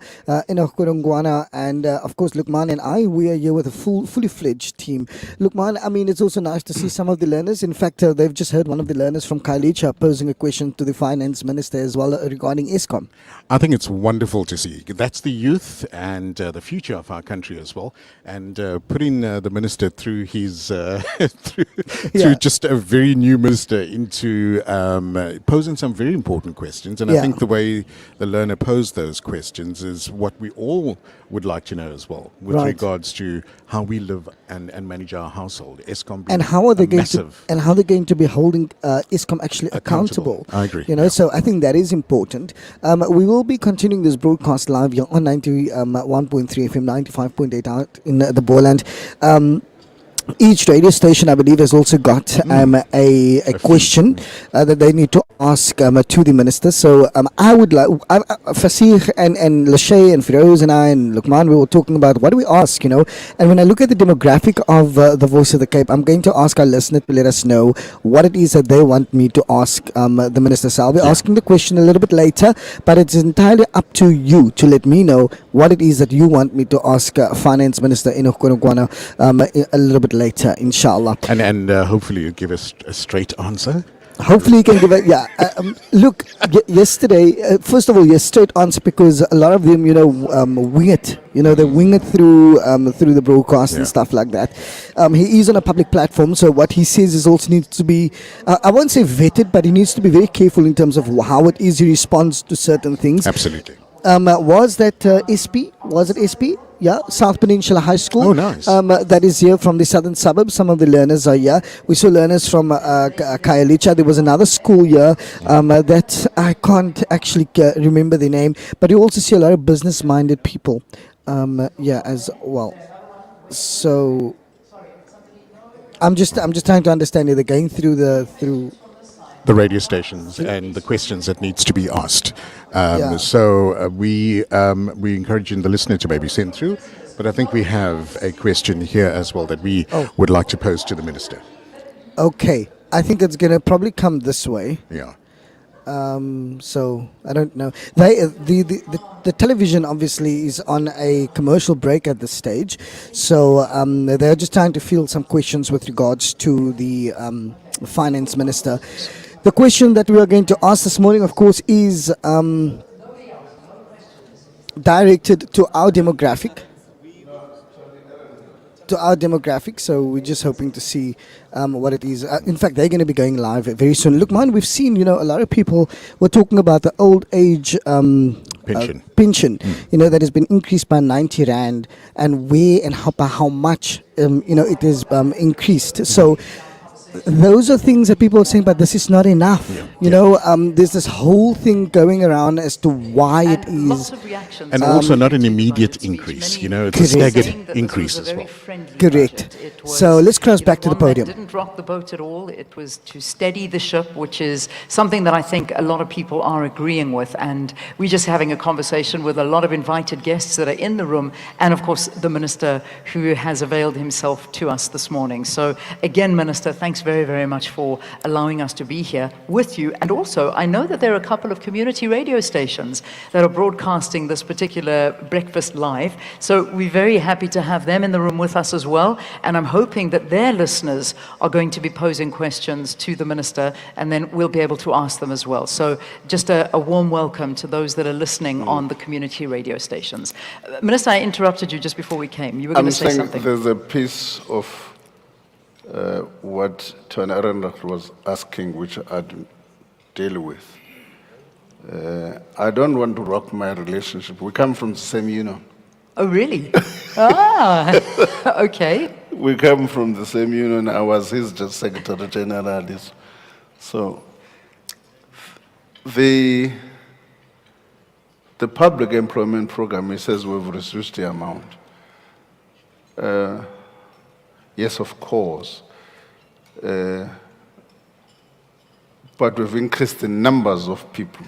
Enoch Godongwana and of course Lukman and I. We are here with a fully fledged team. Lukman, I mean, it's also nice to see some of the learners. In fact, they've just heard one of the learners from Khayelitsha posing a question to the Finance Minister as well regarding ESCOM. I think it's wonderful to see. That's the youth and the future of our country as well. And putting the minister through his through just a very new minister into posing some very important questions. And I think the way the learner posed those questions is what we all would like to know as well, with regards to how we live and manage our household. ESCOM and how are they going to be holding ESCOM actually accountable? I agree. You know, so I think that is important. We will be continuing this broadcast live here on 91.3 FM, 95.8 out in the Boland. Each radio station, I believe, has also got a question that they need to ask to the minister. So I would like, Fasih and Lachey and Firoz and I and Lukman, we were talking about what do we ask, you know. And when I look at the demographic of the Voice of the Cape, I'm going to ask our listener to let us know what it is that they want me to ask the minister. So I'll be asking the question a little bit later, but it's entirely up to you to let me know what it is that you want me to ask Finance Minister Enoch Godongwana a little bit later, inshallah. And hopefully you give us a straight answer. Hopefully you can give it, look, yesterday, first of all, yes, straight answer, because a lot of them, you know, wing it. You know, they wing it through the broadcast and stuff like that. He is on a public platform, so what he says is also needs to be, I won't say vetted, but he needs to be very careful in terms of how it is he responds to certain things. Absolutely. Was that SP? Was it SP? Yeah, South Peninsula High School. Oh, nice. That is here from the southern suburbs. Some of the learners are here. We saw learners from Khayelitsha. There was another school here that I can't actually remember the name, but you also see a lot of business-minded people. As well. So I'm just trying to understand it. They're going through the radio stations and the questions that needs to be asked. So we encouraging the listener to maybe send through, but I think we have a question here as well that we would like to pose to the minister. Okay, I think it's going to probably come this way. Yeah. So I don't know. The television obviously is on a commercial break at this stage, so they're just trying to field some questions with regards to the finance minister. The question that we are going to ask this morning, of course, is directed to our demographic. So we're just hoping to see what it is. In fact, they're going to be going live very soon. Look, man, we've seen, you know, a lot of people were talking about the old age pension, you know, that has been increased by 90 Rand, and where and how much, you know, it is increased. So those are things that people are saying, but this is not enough. You know, there's this whole thing going around as to why it And lots is. of reactions. And also not an Budget immediate speech. increase, Many you know, it's a Correct. staggered saying that increase this was as a very well. friendly Correct. budget. It was, So let's cross it back was to the one that podium. didn't rock the boat at all. It was to steady the ship, which is something that I think a lot of people are agreeing with. And we're just having a conversation with a lot of invited guests that are in the room, and of course the Minister who has availed himself to us this morning. So again, Minister, thanks very, very much for allowing us to be here with you. And also, I know that there are a couple of community radio stations that are broadcasting this particular breakfast live. So we're very happy to have them in the room with us as well. And I'm hoping that their listeners are going to be posing questions to the Minister, and then we'll be able to ask them as well. So just a warm welcome to those that are listening on the community radio stations. Minister, I interrupted you just before we came. You were going I'm to say saying something. there's a piece of what Tony Arendach was asking, which I'd deal with. I don't want to rock my relationship. We come from the same union. Oh, really? Ah, okay. We come from the same union. I was his just Secretary General. So the public employment program, he says we've reduced the amount. Yes, of course. But we've increased the numbers of people.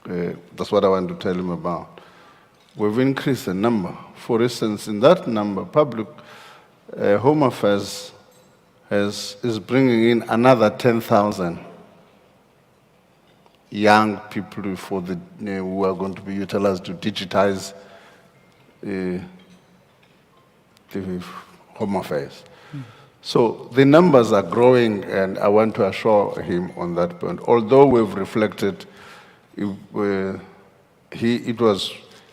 That's what I want to tell him about. We've increased the number. For instance, in that number, public Home Affairs is bringing in another 10,000 young people who are going to be utilized to digitize the Home Affairs. So the numbers are growing, and I want to assure him on that point. Although we've reflected, it was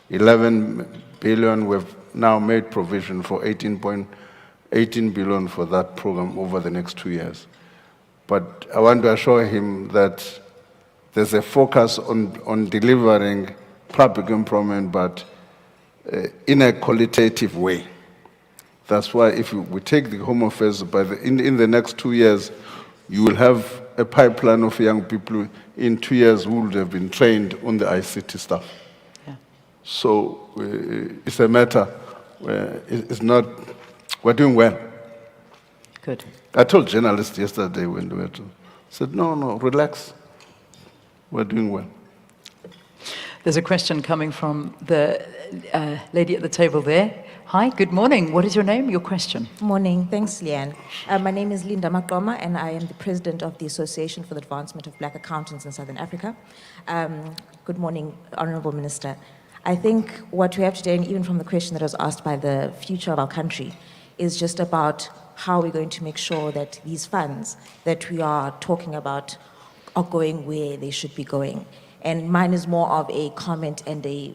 11 billion, we've now made provision for 18 billion for that program over the next 2 years. But I want to assure him that there's a focus on delivering public employment, but in a qualitative way. That's why if we take the Home Affairs, in the next 2 years, you will have a pipeline of young people in 2 years who would have been trained on the ICT stuff. Yeah. So it's a matter where we're doing well. Good. I told journalists yesterday when they were said, no, relax. We're doing well. There's a question coming from the lady at the table there. Hi, good morning. What is your name? Your question. Morning. Thanks, Leanne. My name is Linda Makoma, and I am the president of the Association for the Advancement of Black Accountants in Southern Africa. Good morning, Honorable Minister. I think what we have today, and even from the question that was asked by the future of our country, is just about how we're going to make sure that these funds that we are talking about are going where they should be going. And mine is more of a comment and a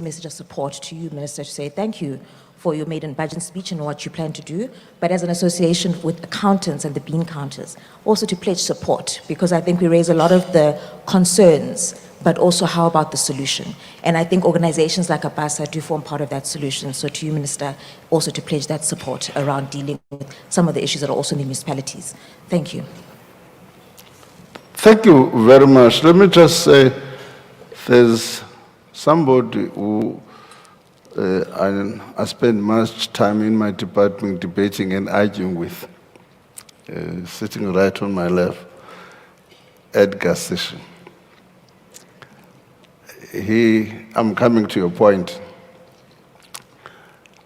message of support to you, Minister, to say thank you for your maiden budget speech and what you plan to do, but as an association with accountants and the bean counters, also to pledge support, because I think we raise a lot of the concerns, but also how about the solution? And I think organizations like ABASA do form part of that solution. So to you, Minister, also to pledge that support around dealing with some of the issues that are also in the municipalities. Thank you. Thank you very much. Let me just say, there's somebody who I spend much time in my department debating and arguing with, sitting right on my left, Edgar Session. I'm coming to your point.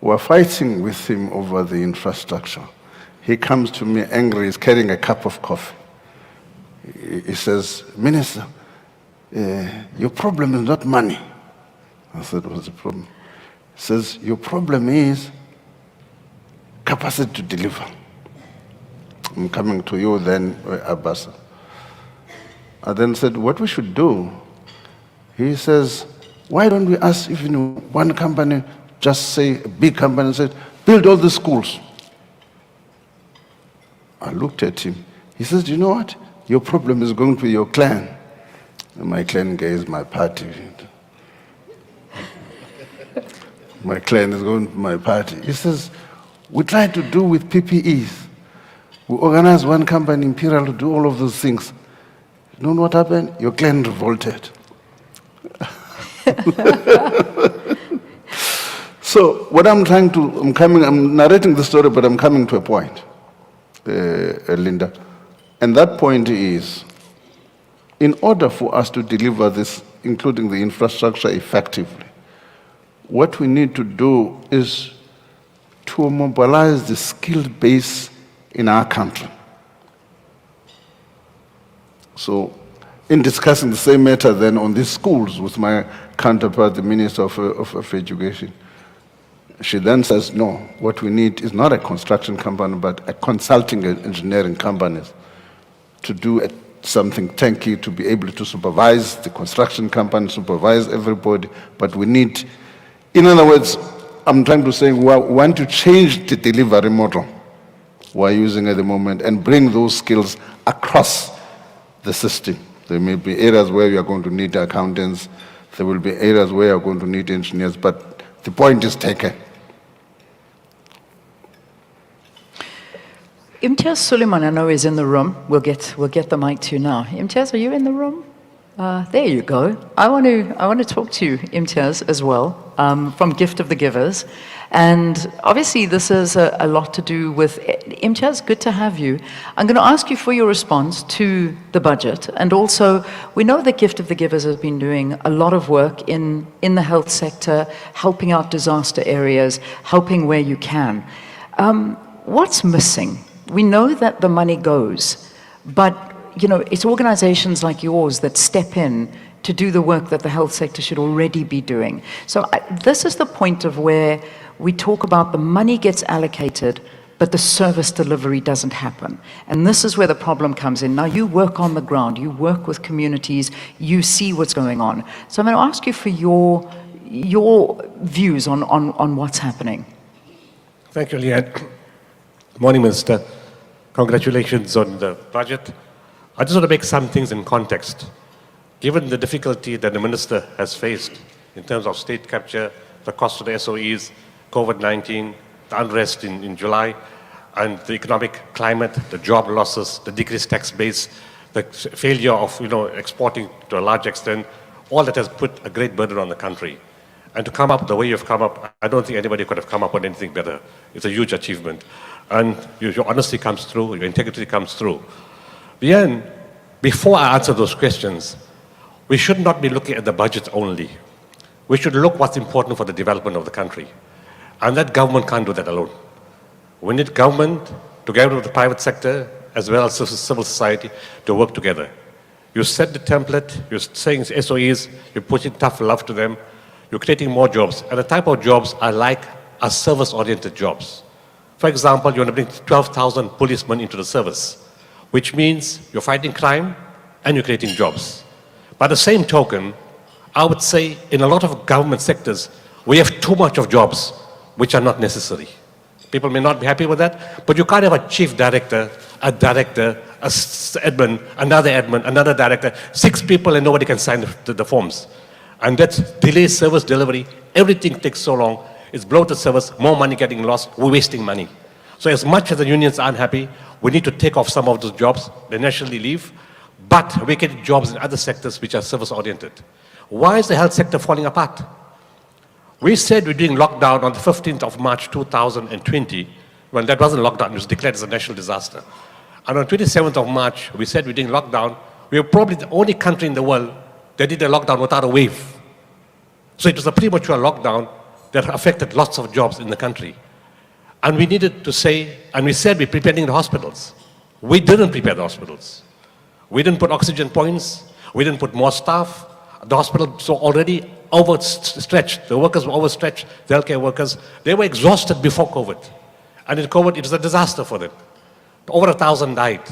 We're fighting with him over the infrastructure. He comes to me angry, he's carrying a cup of coffee. He says, Minister, your problem is not money. I said, what's the problem? He says, your problem is capacity to deliver. I'm coming to you then, Abbas. I then said, what we should do, he says, why don't we ask if one company, just say a big company, said, build all the schools. I looked at him. He says, you know what? Your problem is going to be your clan. And my clan is my party. My clan is going to my party. He says, we try to do with PPEs. We organized one company, Imperial, to do all of those things. You know what happened? Your clan revolted. So what I'm I'm narrating the story, but I'm coming to a point, Linda. And that point is, in order for us to deliver this, including the infrastructure effectively, what we need to do is to mobilize the skilled base in our country. So, in discussing the same matter then on these schools with my counterpart, the Minister of Education, she then says, no, what we need is not a construction company, but a consulting and engineering companies to do something tanky, to be able to supervise the construction company, supervise everybody, but we need, in other words, I'm trying to say we want to change the delivery model we're using at the moment and bring those skills across the system. There may be areas where you are going to need accountants, there will be areas where you are going to need engineers, but the point is taken. Imtiaz Suleiman, I know, is in the room. We'll get the mic to you now. Imtiaz, are you in the room? There you go. I want to talk to you, Imtiaz, as well, from Gift of the Givers. And obviously this is a lot to do with, Imtiaz, good to have you. I'm going to ask you for your response to the budget. And also, we know that Gift of the Givers has been doing a lot of work in the health sector, helping out disaster areas, helping where you can. What's missing? We know that the money goes, but it's organizations like yours that step in to do the work that the health sector should already be doing. So this is the point of where we talk about the money gets allocated, but the service delivery doesn't happen. And this is where the problem comes in. Now, you work on the ground, you work with communities, you see what's going on. So I'm going to ask you for your views on what's happening. Thank you, Leanne. Good morning, Minister. Congratulations on the budget. I just want to make some things in context. Given the difficulty that the Minister has faced in terms of state capture, the cost of the SOEs, COVID-19, the unrest in July, and the economic climate, the job losses, the decreased tax base, the failure of exporting to a large extent, all that has put a great burden on the country. And to come up the way you've come up, I don't think anybody could have come up with anything better. It's a huge achievement. And your honesty comes through, your integrity comes through. Leanne, before I answer those questions, we should not be looking at the budget only. We should look what's important for the development of the country. And that government can't do that alone. We need government together with the private sector as well as civil society to work together. You set the template, you're saying SOEs, you're putting tough love to them, you're creating more jobs. And the type of jobs I like are service-oriented jobs. For example, you want to bring 12,000 policemen into the service, which means you're fighting crime and you're creating jobs. By the same token, I would say in a lot of government sectors, we have too much of jobs which are not necessary. People may not be happy with that, but you can't have a chief director, a director, a admin, another admin, another director, 6 people and nobody can sign the forms. And that delays service delivery. Everything takes so long. It's bloated service, more money getting lost, we're wasting money. So as much as the unions are unhappy, we need to take off some of those jobs, they naturally leave, but we're getting jobs in other sectors which are service-oriented. Why is the health sector falling apart? We said we're doing lockdown on the 15th of March 2020. Well, that wasn't lockdown, it was declared as a national disaster. And on 27th of March, we said we're doing lockdown. We were probably the only country in the world that did a lockdown without a wave. So it was a premature lockdown that affected lots of jobs in the country. And we needed to say, and we said we're preparing the hospitals. We didn't prepare the hospitals. We didn't put oxygen points. We didn't put more staff. The hospitals were already overstretched. The workers were overstretched, the healthcare workers. They were exhausted before COVID. And in COVID, it was a disaster for them. Over 1,000 died.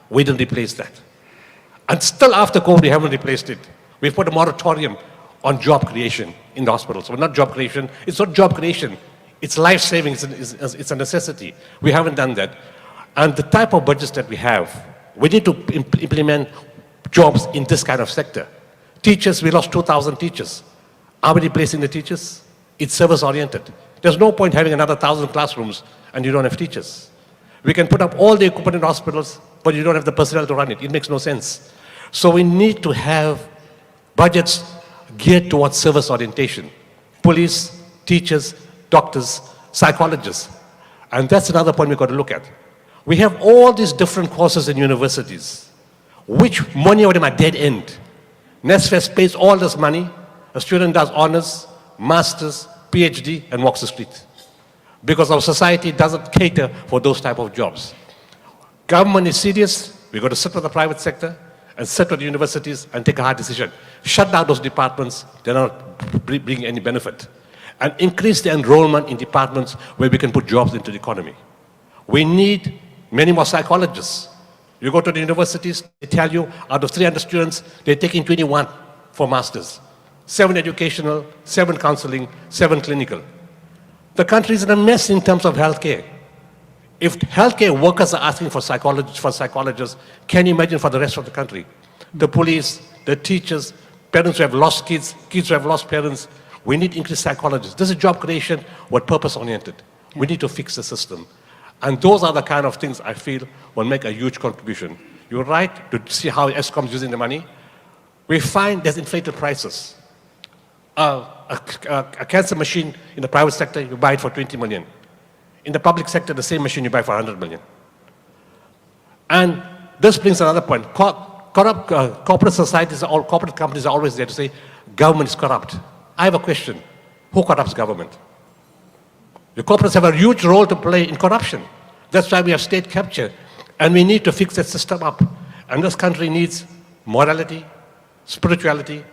We didn't replace that. And still after COVID, we haven't replaced it. We've put a moratorium on job creation in the hospitals. So not job creation, it's not job creation. It's life saving, it's a necessity. We haven't done that. And the type of budgets that we have, we need to implement jobs in this kind of sector. Teachers, we lost 2,000 teachers. Are we replacing the teachers? It's service oriented. There's no point having another 1,000 classrooms and you don't have teachers. We can put up all the equipment in hospitals, but you don't have the personnel to run it. It makes no sense. So we need to have budgets geared towards service orientation. Police, teachers, doctors, psychologists. And that's another point we've got to look at. We have all these different courses in universities, which many of them are dead end. NSFAS pays all this money. A student does honors, masters, PhD, and walks the street. Because our society doesn't cater for those type of jobs. Government is serious. We've got to sit with the private sector and sit with the universities and take a hard decision. Shut down those departments. They're not bringing any benefit. And increase the enrollment in departments where we can put jobs into the economy. We need many more psychologists. You go to the universities, they tell you out of 300 students, they're taking 21 for masters. 7 educational, 7 counseling, 7 clinical. The country is in a mess in terms of healthcare. If healthcare workers are asking for psychologists, can you imagine for the rest of the country? The police, the teachers, parents who have lost kids, kids who have lost parents. We need increased psychologists. This is job creation, but purpose-oriented. We need to fix the system. And those are the kind of things I feel will make a huge contribution. You're right to see how ESCOM is using the money. We find there's inflated prices. A cancer machine in the private sector, you buy it for 20 million. In the public sector, the same machine you buy for 100 million. And this brings another point. Corporate societies, corporate companies are always there to say, government is corrupt. I have a question. Who corrupts government? The corporates have a huge role to play in corruption. That's why we have state capture. And we need to fix that system up. And this country needs morality, spirituality,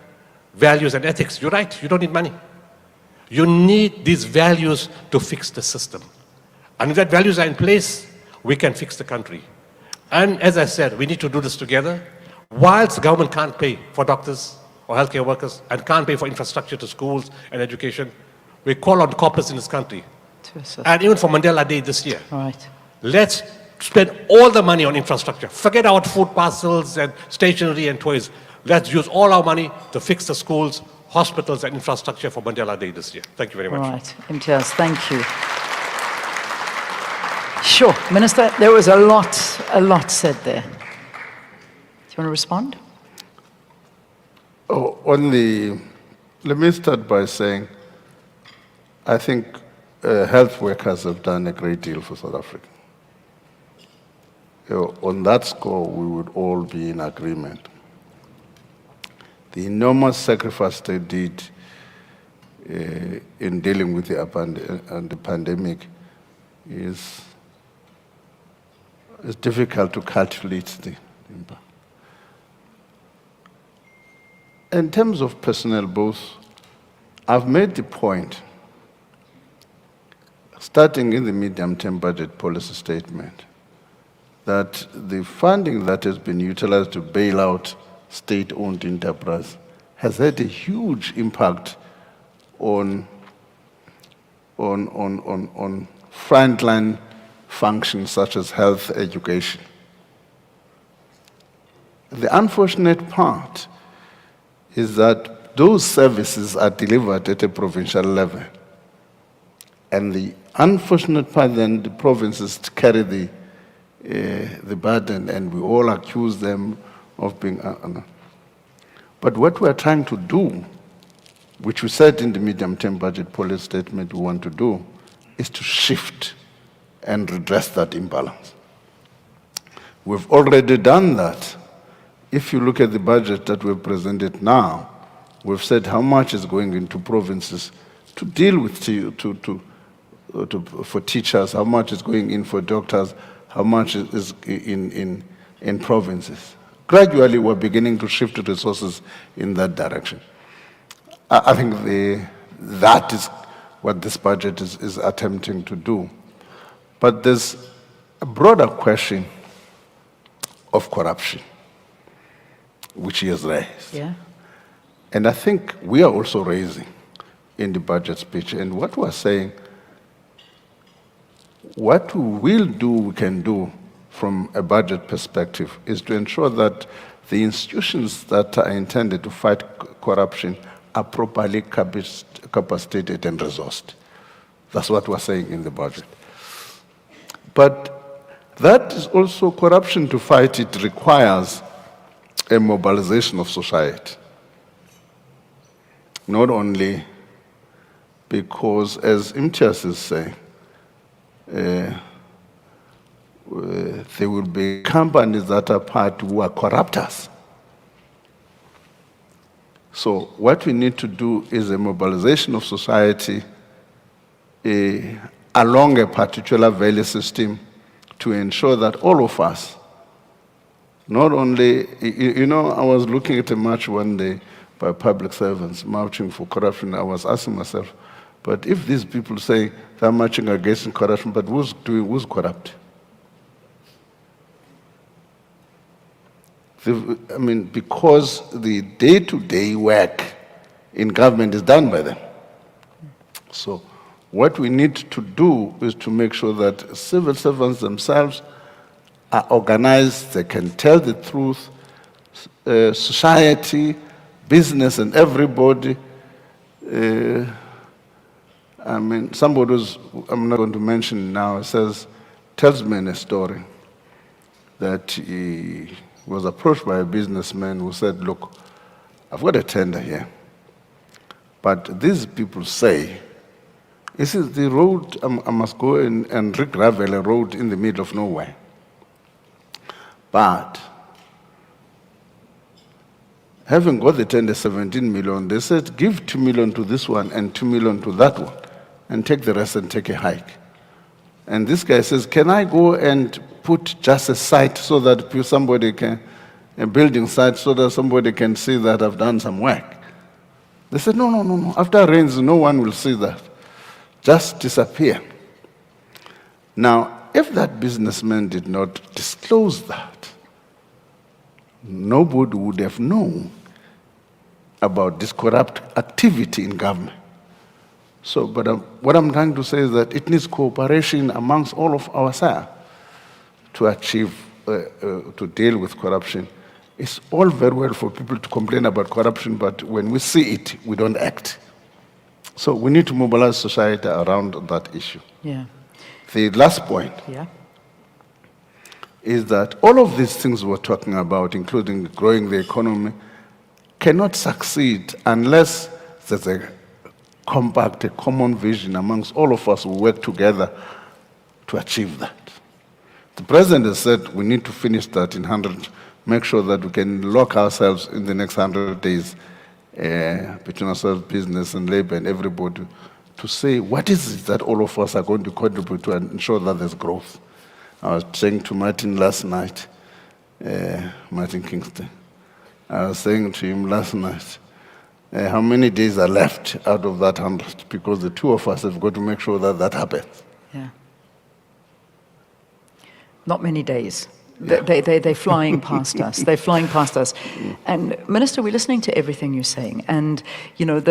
values and ethics. You're right, you don't need money. You need these values to fix the system. And if that values are in place, we can fix the country. And as I said, we need to do this together. Whilst the government can't pay for doctors or healthcare workers and can't pay for infrastructure to schools and education, we call on corporates in this country. And even for Mandela Day this year. All right. Let's spend all the money on infrastructure. Forget about food parcels and stationery and toys. Let's use all our money to fix the schools, hospitals, and infrastructure for Mandela Day this year. Thank you very much. All right. Imtiaz, thank you. Sure. Minister, there was a lot said there. Do you want to respond? Oh, let me start by saying, I think health workers have done a great deal for South Africa. On that score, we would all be in agreement. The enormous sacrifice they did in dealing with the pandemic is difficult to calculate the impact. In terms of personnel, both, I've made the point, starting in the medium-term budget policy statement, that the funding that has been utilized to bail out state-owned enterprise has had a huge impact on frontline functions such as health, education. The unfortunate part is that those services are delivered at a provincial level. And the unfortunate part then, the provinces carry the burden, and we all accuse them of being... But what we're trying to do, which we said in the medium-term budget policy statement we want to do, is to shift and redress that imbalance. We've already done that. If you look at the budget that we've presented now, we've said how much is going into provinces to deal with for teachers, how much is going in for doctors, how much is in provinces. Gradually, we're beginning to shift resources in that direction. I think that is what this budget is attempting to do. But there's a broader question of corruption, which he has raised. Yeah. And I think we are also raising in the budget speech. And what we're saying, what we can do from a budget perspective is to ensure that the institutions that are intended to fight corruption are properly capacitated and resourced. That's what we're saying in the budget. But that is also corruption. To fight it requires a mobilization of society. Not only because, as Imtiaz is saying, there will be companies that are part who are corruptors. So what we need to do is a mobilization of society along a particular value system to ensure that all of us, not only, you know, I was looking at a march one day by public servants marching for corruption. I was asking myself, but if these people say they're marching against corruption, but who's corrupt? I mean, because the day-to-day work in government is done by them. So what we need to do is to make sure that civil servants themselves are organized, they can tell the truth, society, business, and everybody. I mean, somebody was, I'm not going to mention now, tells me a story that he was approached by a businessman who said, look, I've got a tender here, but these people say, this is the road, I must go and re-gravel a road in the middle of nowhere. But having got the tender 17 million, they said, give 2 million to this one and 2 million to that one, and take the rest and take a hike. And this guy says, can I go and put just a site so that somebody can, a building site so that somebody can see that I've done some work? They said, no. After rains, no one will see that. Just disappear. Now, if that businessman did not disclose that, nobody would have known about this corrupt activity in government. So, but what I'm trying to say is that it needs cooperation amongst all of ourselves to achieve, to deal with corruption. It's all very well for people to complain about corruption, but when we see it, we don't act. So we need to mobilize society around that issue. Yeah. The last point is that all of these things we're talking about, including growing the economy, cannot succeed unless there's a compact, a common vision amongst all of us who work together to achieve that. The president has said we need to finish that in 100, make sure that we can lock ourselves in the next 100 days between ourselves, business and labor and everybody, to say what is it that all of us are going to contribute to ensure that there's growth. I was saying to Martin last night, Martin Kingston, I was saying to him last night, how many days are left out of that 100? Because the two of us have got to make sure that that happens. Yeah. Not many days. They're flying past us. They're flying past us. And Minister, we're listening to everything you're saying. And, you know,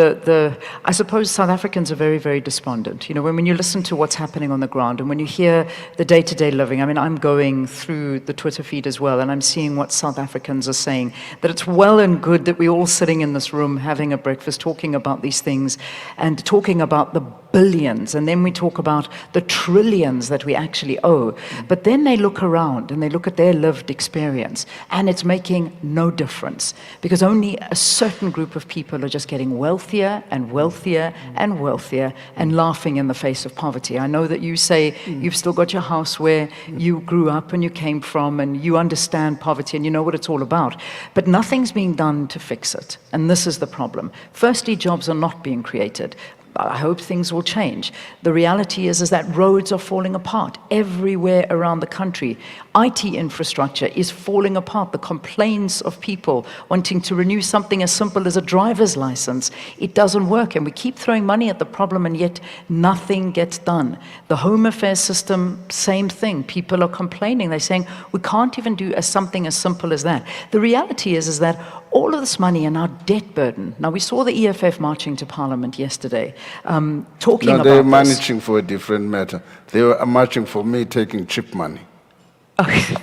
I suppose South Africans are very, very despondent. You know, when you listen to what's happening on the ground and when you hear the day-to-day living, I mean, I'm going through the Twitter feed as well, and I'm seeing what South Africans are saying, that it's well and good that we're all sitting in this room having a breakfast, talking about these things and talking about the billions, and then we talk about the trillions that we actually owe. But then they look around and they look at their lived experience, and it's making no difference, because only a certain group of people are just getting wealthier and wealthier and wealthier and laughing in the face of poverty. I know that you say you've still got your house where you grew up and you came from, and you understand poverty and you know what it's all about, but nothing's being done to fix it. And this is the problem. Firstly, jobs are not being created. I hope things will change. The reality is that roads are falling apart everywhere around the country. IT infrastructure is falling apart. The complaints of people wanting to renew something as simple as a driver's license, it doesn't work, and we keep throwing money at the problem, and yet nothing gets done. The home affairs system, same thing. People are complaining. They're saying, we can't even do something as simple as that. The reality is that all of this money and our debt burden. Now, we saw the EFF marching to Parliament yesterday, talking about they're this. marching for a different matter. They were marching for me taking cheap money.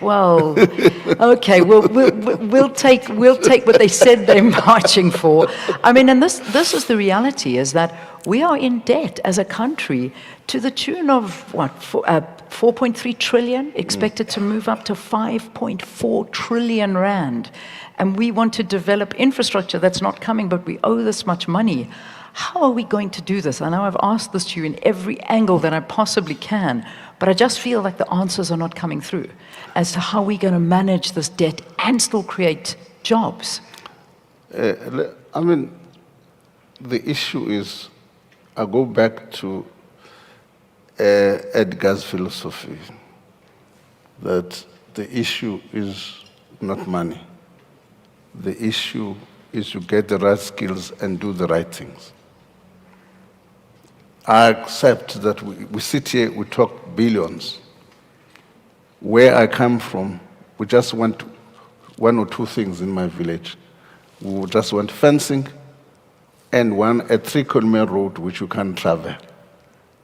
Well, okay, we'll we'll take what they said they're marching for. I mean, and this is the reality, is that we are in debt as a country to the tune of, 4.3 trillion, expected to move up to 5.4 trillion rand. And we want to develop infrastructure that's not coming, but we owe this much money. How are we going to do this? I know I've asked this to you in every angle that I possibly can, but I just feel like the answers are not coming through as to how we're going to manage this debt and still create jobs. I mean, the issue is, I go back to Edgar's philosophy, that the issue is not money. The issue is to get the right skills and do the right things. I accept that we sit here, we talk billions. Where I come from, we just want one or two things in my village. We just want fencing and a 3-kilometer road which you can travel.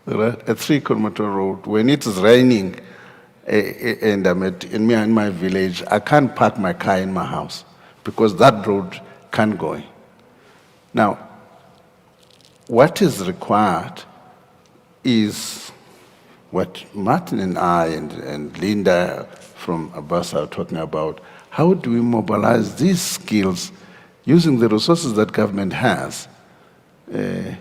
Right? A 3-kilometer road. When it is raining and I'm in my village, I can't park my car in my house because that road can't go in. Now, what is required is what Martin and I and Linda from Abasa are talking about. How do we mobilize these skills using the resources that government has,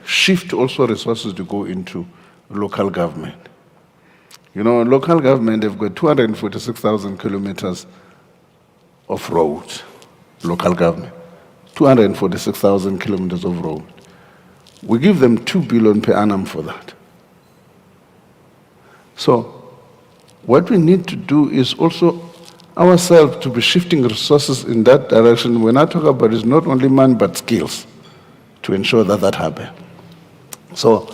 shift also resources to go into local government? You know, local government, they've got 246,000 kilometers of road, local government, 246,000 kilometers of road. We give them 2 billion per annum for that. So what we need to do is also ourselves to be shifting resources in that direction. When I talk about it, it's not only money, but skills to ensure that that happens. So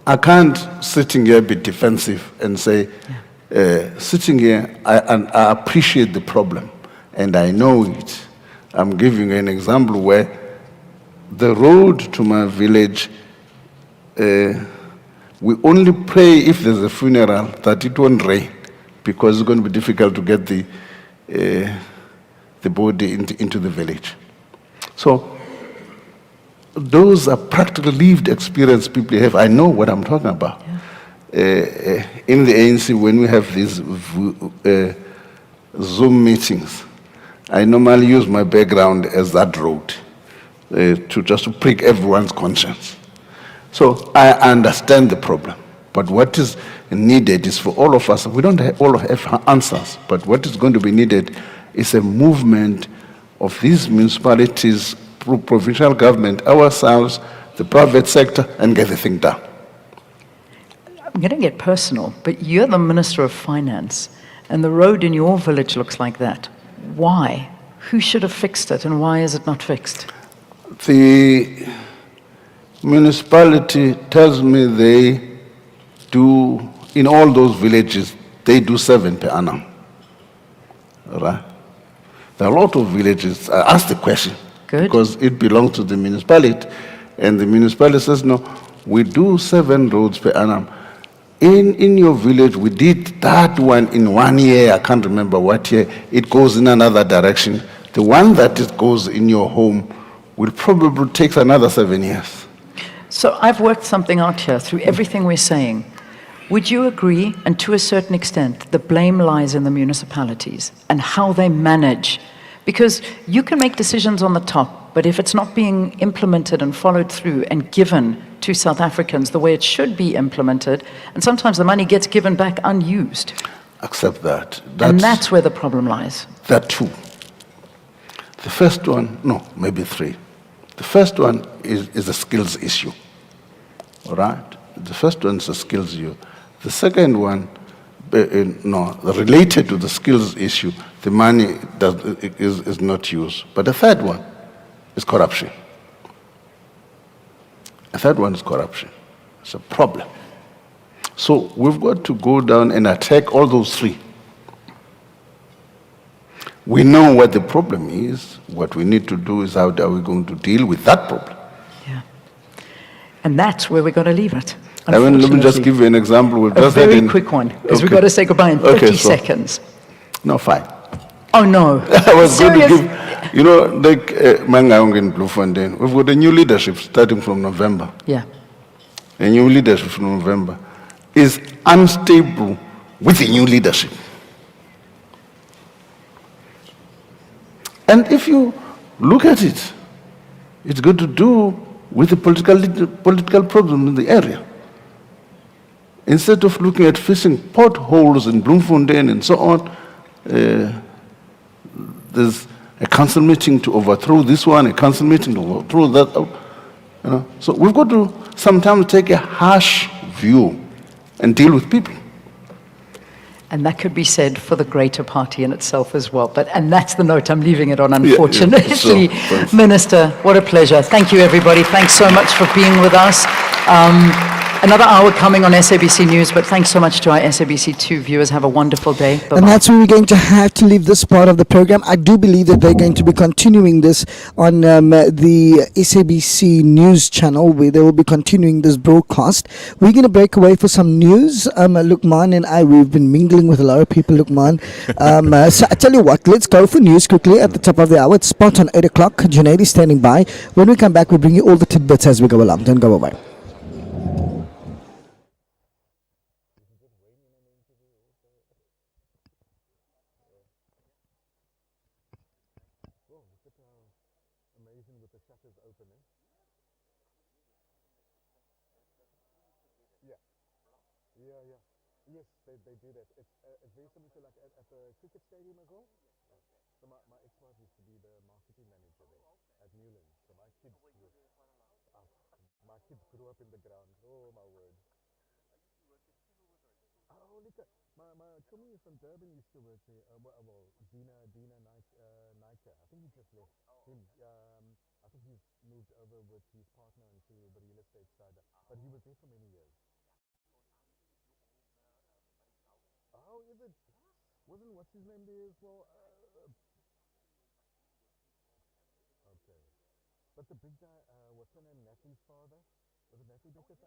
I can't sitting here be defensive and say, sitting here, I appreciate the problem and I know it. I'm giving you an example where the road to my village, we only pray if there's a funeral that it won't rain because it's going to be difficult to get the body into the village. So those are practical lived experience people have. I know what I'm talking about. Yeah. In the ANC, when we have these Zoom meetings, I normally use my background as that road to just to prick everyone's conscience. So I understand the problem, but what is needed is for all of us, we don't all have answers, but what is going to be needed is a movement of these municipalities, provincial government, ourselves, the private sector, and get the thing done. I'm going to get personal, but you're the Minister of Finance, and the road in your village looks like that. Why? Who should have fixed it, and why is it not fixed? The municipality tells me they do, in all those villages, they do 7 per annum. Right? There are a lot of villages. I asked the question. Good. Because it belongs to the municipality. And the municipality says, no, we do 7 roads per annum. In your village, we did that one in 1 year. I can't remember what year. It goes in another direction. The one that goes in your home will probably take another 7 years. So I've worked something out here through everything we're saying. Would you agree, and to a certain extent, the blame lies in the municipalities and how they manage? Because you can make decisions on the top, but if it's not being implemented and followed through and given to South Africans the way it should be implemented, and sometimes the money gets given back unused. Accept that. And that's where the problem lies. There are 2. The first one, no, maybe 3. The first one is a skills issue, all right? The first one is a skills issue. The second one, related to the skills issue, the money is not used. But the third one is corruption. The third one is corruption. It's a problem. So we've got to go down and attack all those 3. We know what the problem is. What we need to do is how are we going to deal with that problem? Yeah. And that's where we're going to leave it. I mean, let me just give you an example. A very quick one, because we've got to say goodbye in 30 seconds. No, fine. Oh no. I was going to Serious? give, like Mangaung in Bloemfontein, we've got a new leadership starting from November. Yeah. A new leadership from November is unstable with the new leadership. And if you look at it, it's got to do with the political problem in the area. Instead of looking at fixing potholes in Bloemfontein and so on, there's a council meeting to overthrow this one, a council meeting to overthrow that. So we've got to sometimes take a harsh view and deal with people. And that could be said for the greater party in itself as well. And that's the note I'm leaving it on, unfortunately. So, Minister, what a pleasure. Thank you, everybody. Thanks so much for being with us. Another hour coming on SABC News, but thanks so much to our SABC2 viewers. Have a wonderful day. Bye-bye. And that's where we're going to have to leave this part of the program. I do believe that they're going to be continuing this on the SABC News channel, where they will be continuing this broadcast. We're going to break away for some news. Lukman and I, we've been mingling with a lot of people, Lukman. So I tell you what, let's go for news quickly at the top of the hour. It's spot on 8 o'clock. Junaid is standing by. When we come back, we'll bring you all the tidbits as we go along. Don't go away. Yes, they do that. It's very similar to like at the cricket stadium as well. So my ex-wife used to be the marketing manager there at Newlands. So my kids grew up in the ground. Oh my word. Oh, look at my chummy from Durban used to work there. Well, Dina Nike. I think he just left him. I think he's moved over with his partner into the real estate side. But he was there for many years. Oh, is it? Wasn't what's his name there as well? Okay. But the big guy, what's her name? Natalie's father? Was it Natalie Beckett?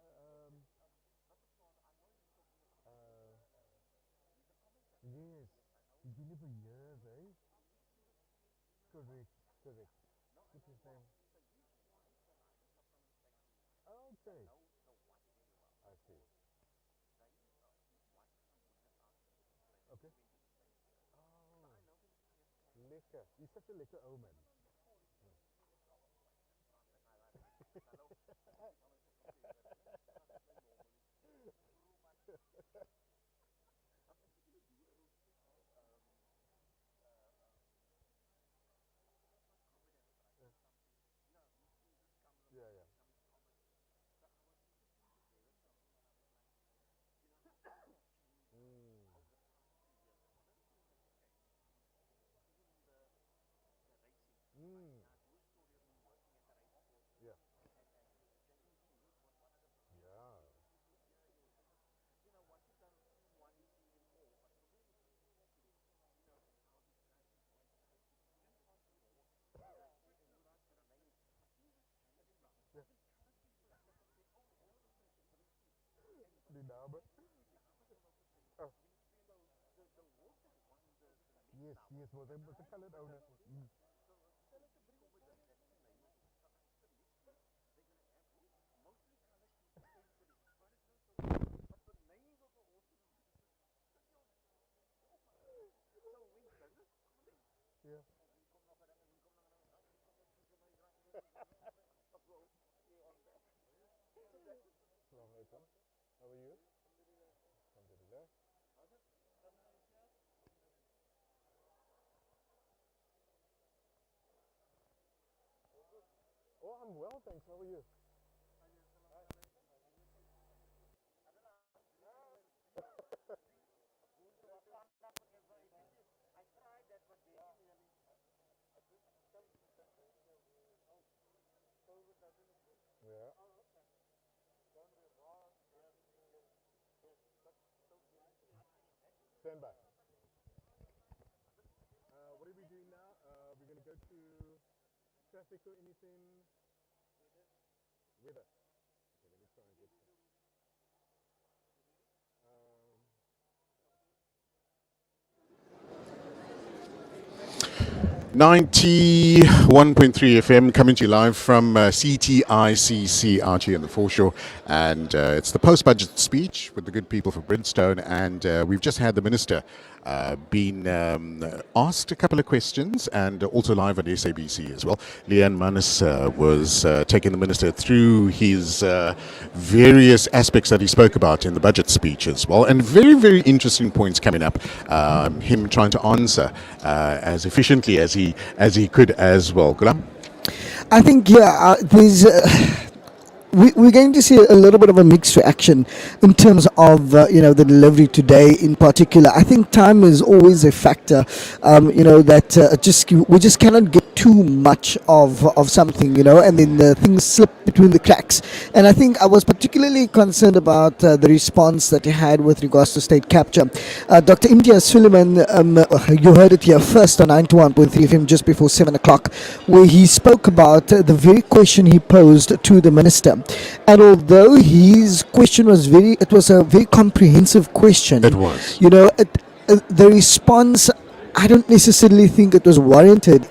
Yes. He's been there for years, eh? Correct. What's his name? Okay. I see. Okay. Lekker. He's such a lekker old man. Yeah. Yeah. Die dame. Oh. Yes, was a colored owner. Yeah. Assalamu alaikum. How are you? Alhamdulillah. Oh, I'm well, thanks. How are you? Yeah. Stand by. What are we doing now? We're going to go to traffic or anything. Weather. Okay, let me try and get some. 91.3 FM coming to you live from CTICC out here in the foreshore, and it's the post-budget speech with the good people from Bridgestone, and we've just had the Minister been asked a couple of questions, and also live on SABC as well. Leanne Manus was taking the Minister through his various aspects that he spoke about in the budget speech as well, and very, very interesting points coming up. Him trying to answer as efficiently as he could as well. Gulam? I think, there's. We're going to see a little bit of a mixed reaction in terms of the delivery today in particular. I think time is always a factor. We just cannot get too much of something, and then things slip between the cracks. And I think I was particularly concerned about the response that he had with regards to state capture. Dr. Imtiaz Suleiman, you heard it here first on 91.3 FM just before 7 o'clock, where he spoke about the very question he posed to the minister. And although his question was it was a very comprehensive question. It was. The response, I don't necessarily think it was warranted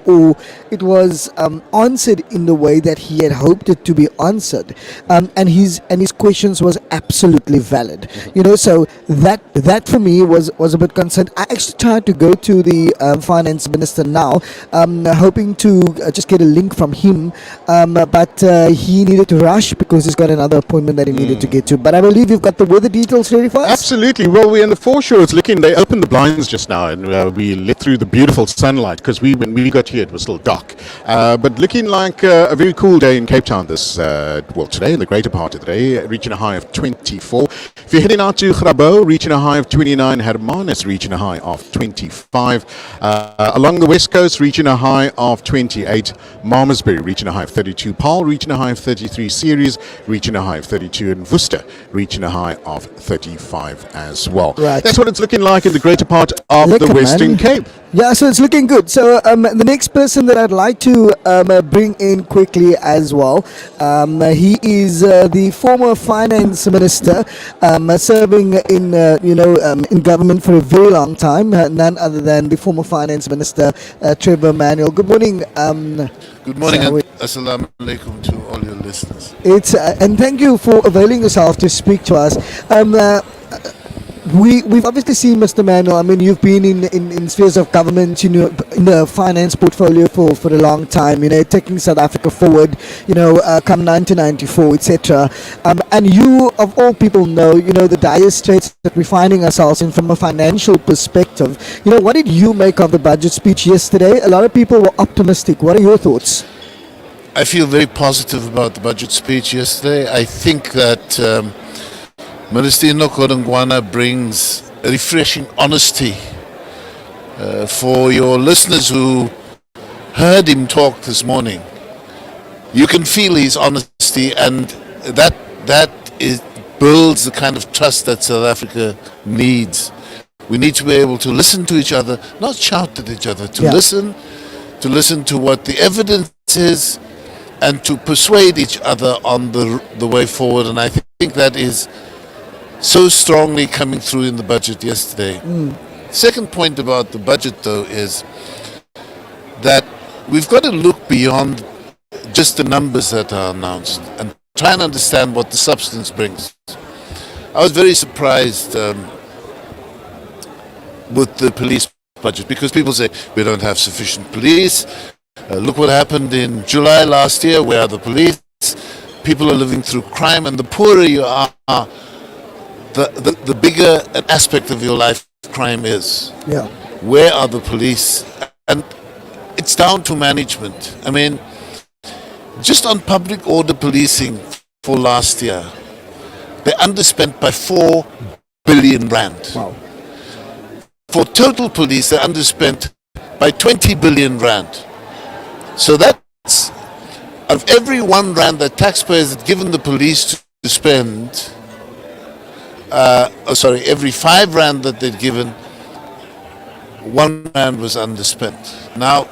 or it was answered in the way that he had hoped it to be answered, and his questions was absolutely valid. So that for me was a bit concerned. I actually tried to go to the finance minister now, hoping to just get a link from him, but he needed to rush because he's got another appointment that he needed to get to. But I believe you've got the weather details ready for us. Absolutely. Well, we're in the foreshore. It's looking. They opened the blinds just now, and we lit through the beautiful sunlight because when we got here it was still dark, but looking like a very cool day in Cape Town today, in the greater part of the day, reaching a high of 24. If you're heading out to Grabo, reaching a high of 29. Hermanus reaching a high of 25. Along the west coast, reaching a high of 28. Malmesbury reaching a high of 32. Paarl reaching a high of 33. Ceres reaching a high of 32, and Worcester reaching a high of 35 as well. Right. That's what it's looking like in the greater part of the Western Cape. Yeah, so it's looking good. So the next person that I'd like to bring in quickly as well, he is the former finance minister, serving in government for a very long time. None other than the former finance minister, Trevor Manuel. Good morning. Good morning, and assalamu alaikum to all your listeners. And thank you for availing yourself to speak to us. We've obviously seen Mr. Manuel. I mean, you've been in spheres of government, in the finance portfolio for a long time, taking South Africa forward, come 1994, etc. And you, of all people, know, the dire straits that we're finding ourselves in from a financial perspective. What did you make of the budget speech yesterday? A lot of people were optimistic. What are your thoughts? I feel very positive about the budget speech yesterday. I think that Minister Kodongwana brings a refreshing honesty. For your listeners who heard him talk this morning, you can feel his honesty, and that builds the kind of trust that South Africa needs. We need to be able to listen to each other, not shout at each other, to listen to what the evidence is, and to persuade each other on the way forward. And I think that is so strongly coming through in the budget yesterday. Second point about the budget, though, is that we've got to look beyond just the numbers that are announced and try and understand what the substance brings. I was very surprised with the police budget, because people say we don't have sufficient police. Look what happened in July last year. Where are the police? People are living through crime, and the poorer you are, the bigger an aspect of your life crime is. Yeah. Where are the police? And it's down to management. I mean, just on public order policing for last year, they underspent by 4 billion rand. Wow. For total police, they underspent by 20 billion rand. So that's, of every 1 rand that taxpayers had given the police to spend, every 5 rand that they'd given, 1 rand was underspent. Now,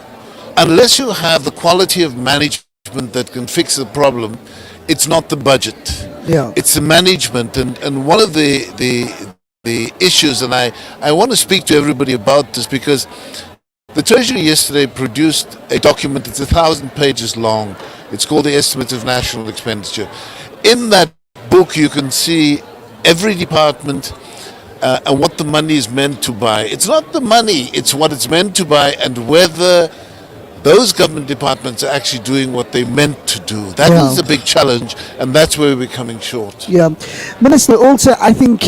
unless you have the quality of management that can fix the problem, it's not the budget. Yeah. It's the management. And one of the issues, and I want to speak to everybody about this, because The Treasury yesterday produced a document. It's 1,000 pages long. It's called the Estimate of National Expenditure. In that book, you can see every department and what the money is meant to buy. It's not the money, it's what it's meant to buy and whether those government departments are actually doing what they meant to do. That is the big challenge, and that's where we're coming short. Yeah. Minister, also, I think,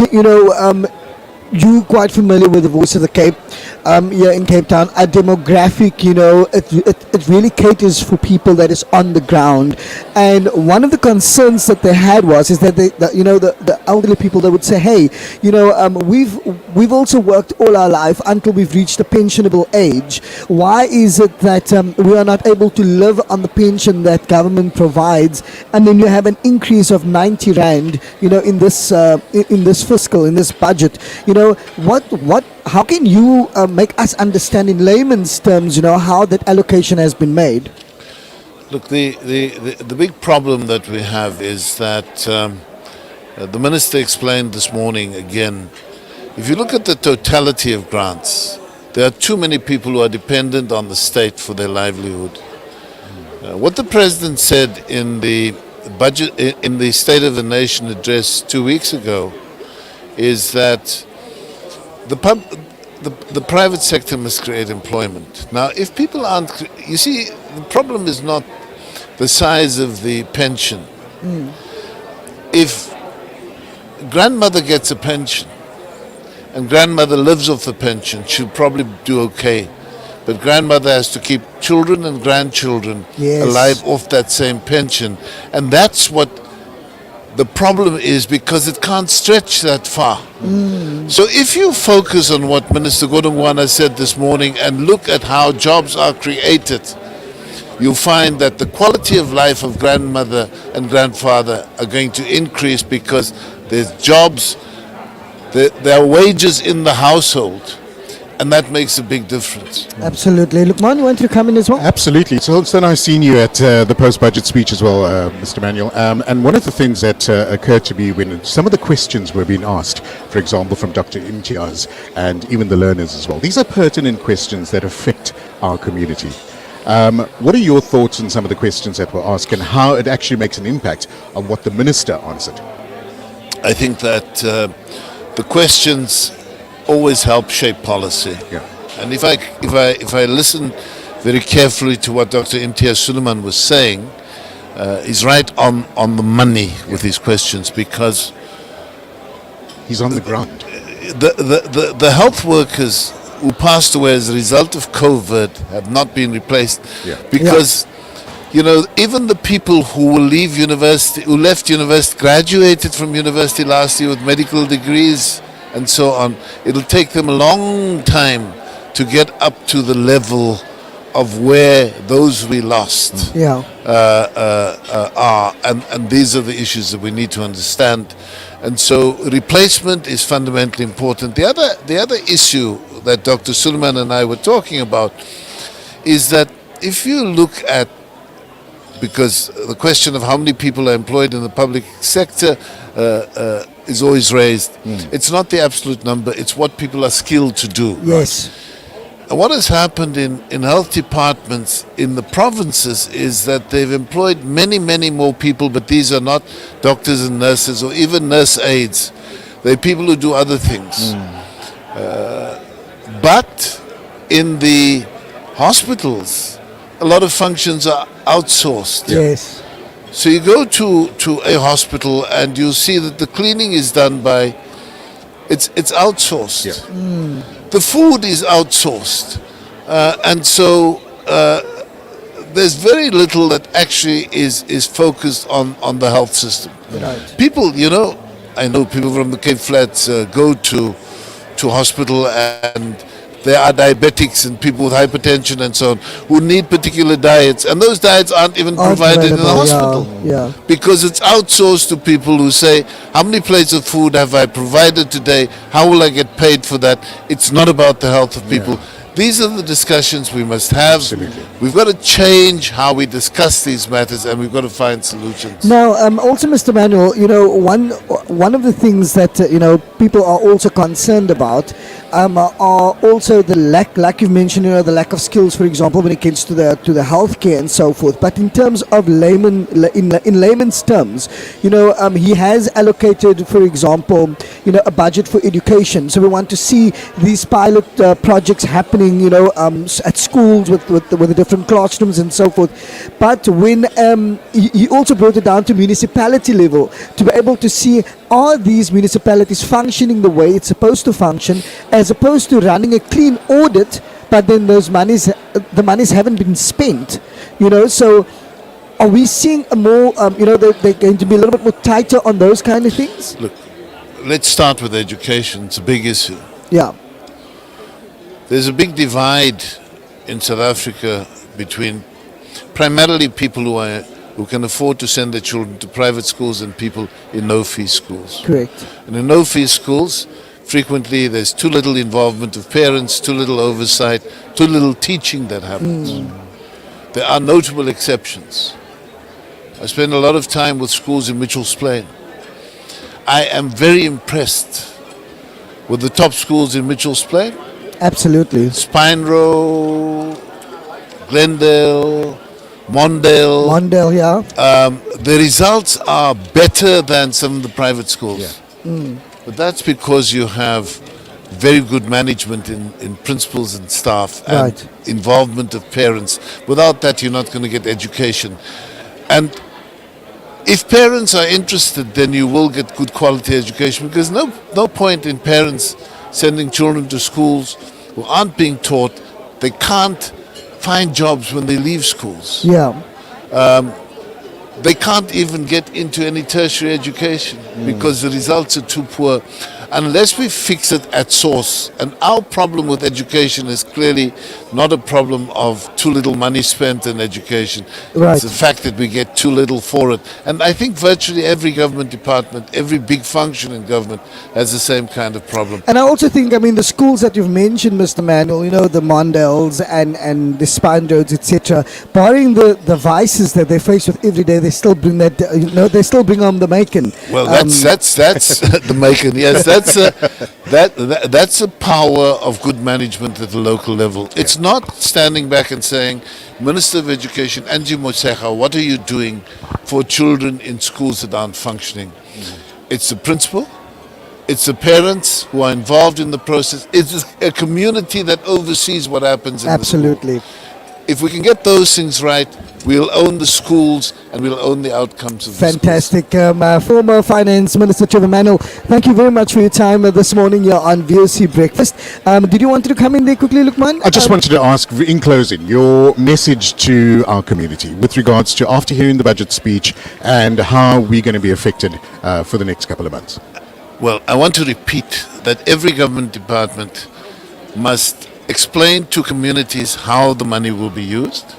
you're quite familiar with the Voice of the Cape here in Cape Town. Our demographic, it really caters for people that is on the ground. And one of the concerns that they had is that the elderly people, they would say, hey, we've also worked all our life until we've reached a pensionable age. Why is it that we are not able to live on the pension that government provides? And then you have an increase of 90 rand, in this fiscal, in this budget. How can you make us understand in layman's terms, how that allocation has been made? Look, the big problem that we have is that the Minister explained this morning again, if you look at the totality of grants, there are too many people who are dependent on the state for their livelihood. What the President said in the budget, in the State of the Nation address 2 weeks ago, is that the private sector must create employment. Now, if people aren't, you see, the problem is not the size of the pension. If grandmother gets a pension and grandmother lives off the pension, she'll probably do okay. But grandmother has to keep children and grandchildren alive off that same pension. And that's what the problem is, because it can't stretch that far. So if you focus on what Minister Godongwana said this morning and look at how jobs are created, you'll find that the quality of life of grandmother and grandfather are going to increase because there's jobs, there are wages in the household, and that makes a big difference. Absolutely. Lukman, you want to come in as well? Absolutely. So I've seen you at the post-budget speech as well, Mr. Manuel. And one of the things that occurred to me when some of the questions were being asked, for example, from Dr. Imtiaz and even the learners as well, these are pertinent questions that affect our community. What are your thoughts on some of the questions that were asked and how it actually makes an impact on what the minister answered? I think that the questions always help shape policy. And if I listen very carefully to what Dr. Imtiaz Suleiman was saying, he's right on the money with his questions, because he's on the ground. The health workers who passed away as a result of COVID have not been replaced because even the people who will leave university, who left university, graduated from university last year with medical degrees and so on, it'll take them a long time to get up to the level of where those we lost are. And these are the issues that we need to understand. And so replacement is fundamentally important. The other issue that Dr. Suleiman and I were talking about is that if you look at, because the question of how many people are employed in the public sector is always raised. It's not the absolute number, it's what people are skilled to do. Yes. And what has happened in health departments in the provinces is that they've employed many, many more people, but these are not doctors and nurses or even nurse aides. They're people who do other things. But in the hospitals, a lot of functions are outsourced. Yes. So you go to a hospital and you see that the cleaning is done by, it's outsourced. The food is outsourced. And so there's very little that actually is focused on the health system. People, I know people from the Cape Flats go to hospital, and there are diabetics and people with hypertension and so on who need particular diets, and those diets aren't even provided in the hospital because it's outsourced to people who say, how many plates of food have I provided today? How will I get paid for that? It's not about the health of people. These are the discussions we must have. Absolutely. We've got to change how we discuss these matters, and we've got to find solutions. Now, also, Mr. Manuel, one of the things that people are also concerned about are also the lack, like you've mentioned, the lack of skills, for example, when it comes to the healthcare and so forth. But in terms of in layman's terms, he has allocated, for example, a budget for education. So we want to see these pilot projects happening, at schools with the different classrooms and so forth. But when he also brought it down to municipality level to be able to see, are these municipalities functioning the way it's supposed to function, as opposed to running a clean audit, but then the monies haven't been spent. So are we seeing a more, they're going to be a little bit more tighter on those kind of things? Look, let's start with education. It's a big issue. Yeah. There's a big divide in South Africa between primarily people who can afford to send their children to private schools and people in no-fee schools. Correct. And in no-fee schools, frequently there's too little involvement of parents, too little oversight, too little teaching that happens. There are notable exceptions. I spend a lot of time with schools in Mitchell's Plain. I am very impressed with the top schools in Mitchell's Plain. Absolutely. Spinrow, Glendale, Mondale. Yeah. The results are better than some of the private schools. But that's because you have very good management in principals and staff and involvement of parents. Without that, you're not going to get education. And if parents are interested, then you will get good quality education, because no point in parents sending children to schools who aren't being taught. They can't find jobs when they leave schools. Yeah. They can't even get into any tertiary education because the results are too poor. Unless we fix it at source, and our problem with education is clearly not a problem of too little money spent in education. Right. It's the fact that we get too little for it. And I think virtually every government department, every big function in government has the same kind of problem. And I also think, the schools that you've mentioned, Mr. Manuel, the Mondales and the Spine Roads, etc., barring the vices that they face with every day, they still bring that, they still bring home the Macon. Well, that's the Macon. Yes, that's the power of good management at the local level. It's not standing back and saying, Minister of Education, Angie Motshekga, what are you doing for children in schools that aren't functioning? It's the principal, it's the parents who are involved in the process, it's a community that oversees what happens in Absolutely. the school. If we can get those things right, we'll own the schools and we'll own the outcomes of Fantastic. Former Finance Minister Trevor Manuel, thank you very much for your time this morning here on VOC Breakfast. Did you want to come in there quickly, Lukman? I just wanted to ask, in closing, your message to our community with regards to after hearing the budget speech and how we're going to be affected for the next couple of months. Well, I want to repeat that every government department must explain to communities how the money will be used,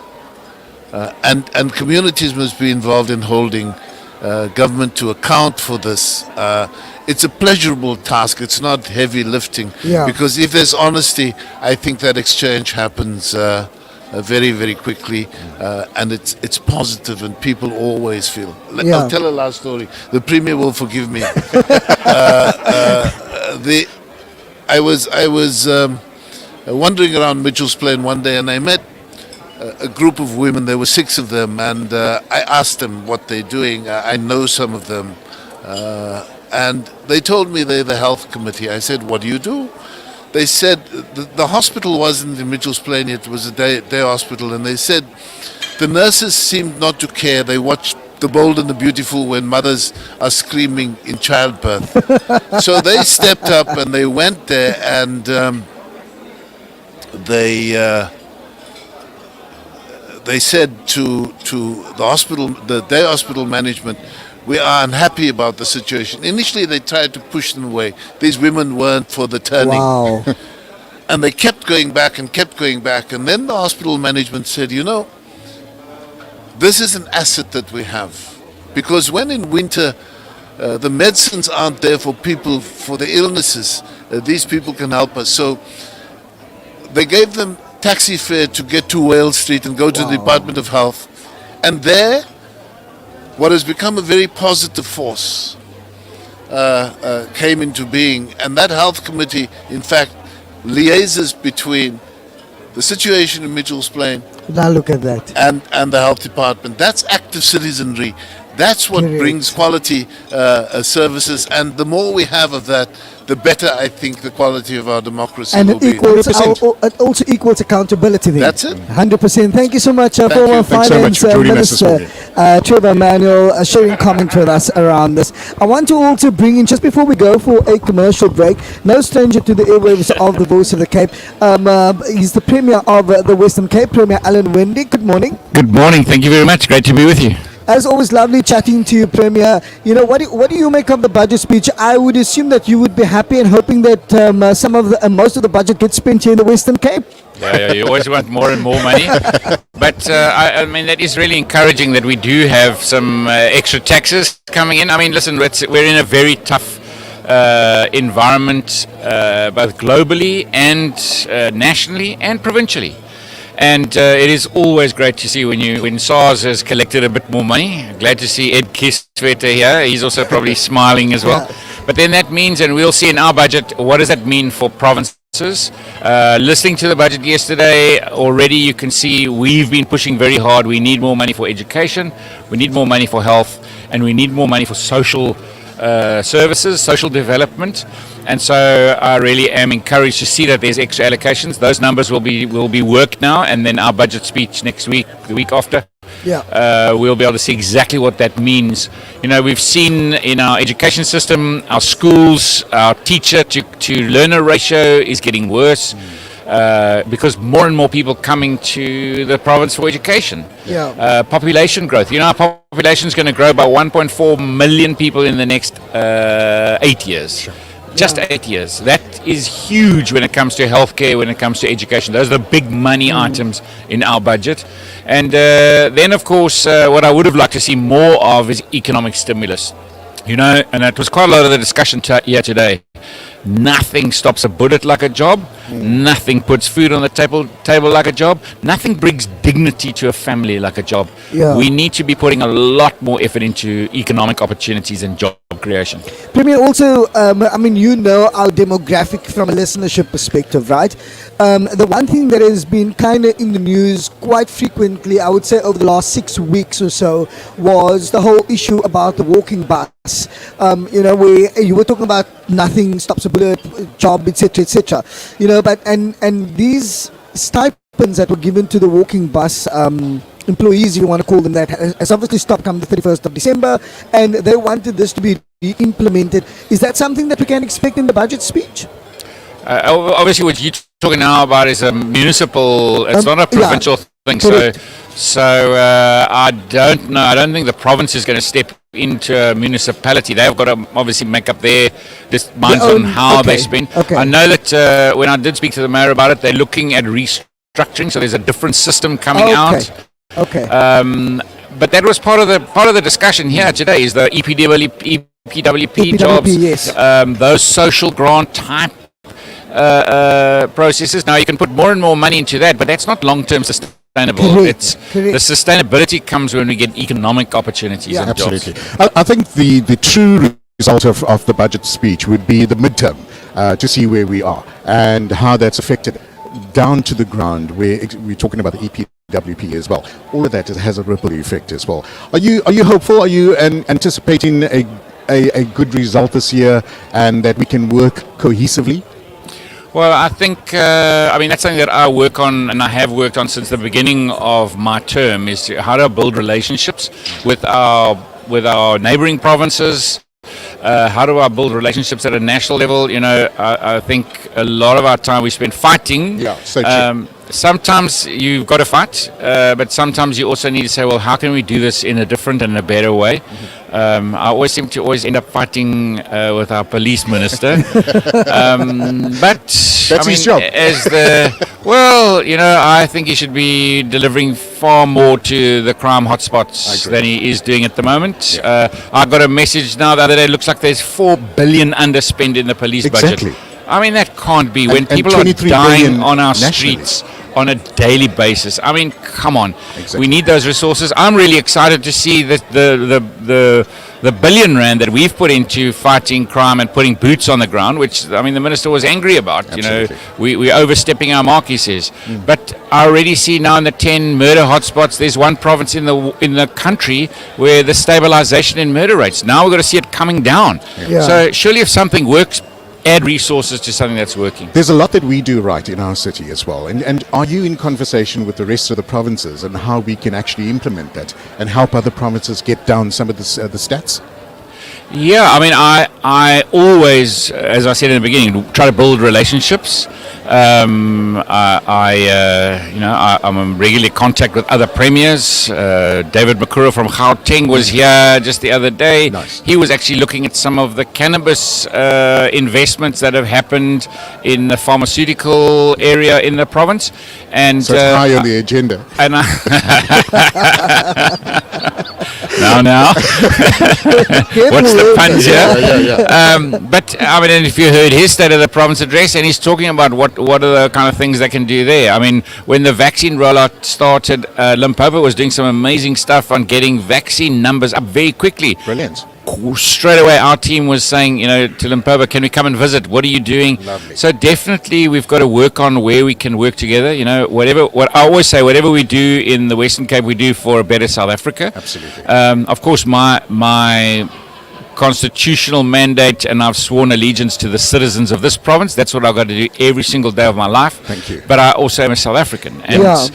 and communities must be involved in holding government to account for this. It's a pleasurable task. It's not heavy lifting, because if there's honesty, I think that exchange happens very, very quickly, and it's positive, and people always feel. I'll tell a last story. The Premier will forgive me. I was wandering around Mitchell's Plain one day, and I met a group of women. There were 6 of them, and I asked them what they're doing. I know some of them, and they told me they're the health committee. I said, what do you do? They said the hospital wasn't in Mitchell's Plain yet. It was a day hospital, and they said the nurses seemed not to care. They watched The Bold and the Beautiful when mothers are screaming in childbirth. So they stepped up and they went there, and they said to the hospital, the day hospital management, we are unhappy about the situation. Initially, they tried to push them away. These women weren't for the turning. Wow. And they kept going back and kept going back. And then the hospital management said, this is an asset that we have. Because when in winter, the medicines aren't there for people, for the illnesses, these people can help us. So they gave them taxi fare to get to Wales Street and go to the Department of Health. And there, what has become a very positive force came into being. And that health committee, in fact, liaises between the situation in Mitchell's Plain Now look at that. and the health department. That's active citizenry. That's what Correct. brings quality services, and the more we have of that, the better I think the quality of our democracy And will it be. equals, 100%. it also equals accountability then. That's it. 100%. Thank you so much, Thank former you. Thanks so much Finance for joining us this Minister Trevor Manuel, sharing comment with us around this. I want to also bring in, just before we go for a commercial break, no stranger to the airwaves of the Voice of the Cape. He's the Premier of the Western Cape, Premier Alan Wendy. Good morning. Good morning. Thank you very much. Great to be with you. As always, lovely chatting to you, Premier. You know, what do you make of the budget speech? I would assume that you would be happy and hoping that most of the budget gets spent here in the Western Cape. Yeah, you always want more and more money. But I mean, that is really encouraging that we do have some extra taxes coming in. I mean, listen, we're in a very tough environment, both globally and nationally and provincially. And it is always great to see when SARS has collected a bit more money. Glad to see Ed Kiswete here. He's also probably smiling as well. But then that means, and we'll see in our budget, what does that mean for provinces? Listening to the budget yesterday, already you can see we've been pushing very hard. We need more money for education, we need more money for health, and we need more money for social services, social development. And so I really am encouraged to see that there's extra allocations. Those numbers will be worked now, and then our budget speech next week, the week after, we'll be able to see exactly what that means. You know, we've seen in our education system, our schools, our teacher to learner ratio is getting worse. Because more and more people coming to the province for education. Population growth. You know, our population is going to grow by 1.4 million people in the next 8 years. Just 8 years. That is huge when it comes to healthcare, when it comes to education. Those are the big money items in our budget. And then, of course, what I would have liked to see more of is economic stimulus. You know, and it was quite a lot of the discussion here today. Nothing stops a bullet like a job. Nothing puts food on the table like a job. Nothing brings dignity to a family like a job. We need to be putting a lot more effort into economic opportunities and job creation. Premier, also, I mean, you know our demographic from a listenership perspective, right? The one thing that has been kind of in the news quite frequently, I would say over the last 6 weeks or so, was the whole issue about the walking bus. You know, where you were talking about nothing stops a bullet, job, etc., etc. You know, but and these stipends that were given to the walking bus employees, if you want to call them that, has obviously stopped come the 31st of December, and they wanted this to be implemented. Is that something that we can expect in the budget speech? Obviously, what you're talking now about is a municipal. It's not a provincial thing. Correct. So I don't know. I don't think the province is going to step into a municipality. They've got to obviously make up their minds on how they spend. I know that when I did speak to the mayor about it, they're looking at restructuring. So there's a different system coming out. But that was part of the discussion here today. Is the EPWP jobs, yes. Those social grant type processes. Now you can put more and more money into that, but that's not long-term sustainable. Correct. The sustainability comes when we get economic opportunities and Absolutely. jobs. I think the true result of the budget speech would be the midterm, to see where we are and how that's affected down to the ground, where we're talking about the EPWP as well. All of that has a ripple effect as well. Are you hopeful? Are you anticipating a good result this year, and that we can work cohesively? Well, I think, I mean, that's something that I work on, and I have worked on since the beginning of my term, is how to build relationships with our neighboring provinces. How do I build relationships at a national level? You know, I think a lot of our time we spend fighting. Sometimes you've got to fight, but sometimes you also need to say, well, how can we do this in a different and a better way? I always seem to end up fighting with our police minister. But that's his job. Well, you know, I think he should be delivering far more to the crime hotspots than he is doing at the moment. I got a message now the other day. It looks like there's 4 billion underspend in the police budget. I mean, that can't be when people are dying on our streets on a daily basis. I mean, come on. We need those resources. I'm really excited to see that the the billion rand that we've put into fighting crime and putting boots on the ground, which I mean the minister was angry about. Absolutely. We're overstepping our mark, he says. But I already see now in the 10 murder hotspots, there's one province in the country where the stabilization in murder rates. Now we've got to see it coming down. Yeah. So surely if something works, add resources to something that's working. There's a lot that we do right in our city as well. And are you in conversation with the rest of the provinces and how we can actually implement that and help other provinces get down some of the stats? Yeah, I mean, I always, as I said in the beginning, try to build relationships. I'm in regular contact with other premiers. David Makura from Gauteng was here just the other day. Nice. He was actually looking at some of the cannabis investments that have happened in the pharmaceutical area in the province. And So it's high on the agenda. and now. What's the punch here? But I mean, and if you heard his State of the Province address, and he's talking about what are the kind of things they can do there. I mean, when the vaccine rollout started, Limpopo was doing some amazing stuff on getting vaccine numbers up very quickly. Brilliant. Straight away, our team was saying, to Limpopo, can we come and visit? What are you doing? Lovely. So definitely, we've got to work on where we can work together. What I always say, whatever we do in the Western Cape, we do for a better South Africa. Absolutely. Of course, my constitutional mandate, and I've sworn allegiance to the citizens of this province. That's what I've got to do every single day of my life. Thank you. But I also am a South African. And Yeah.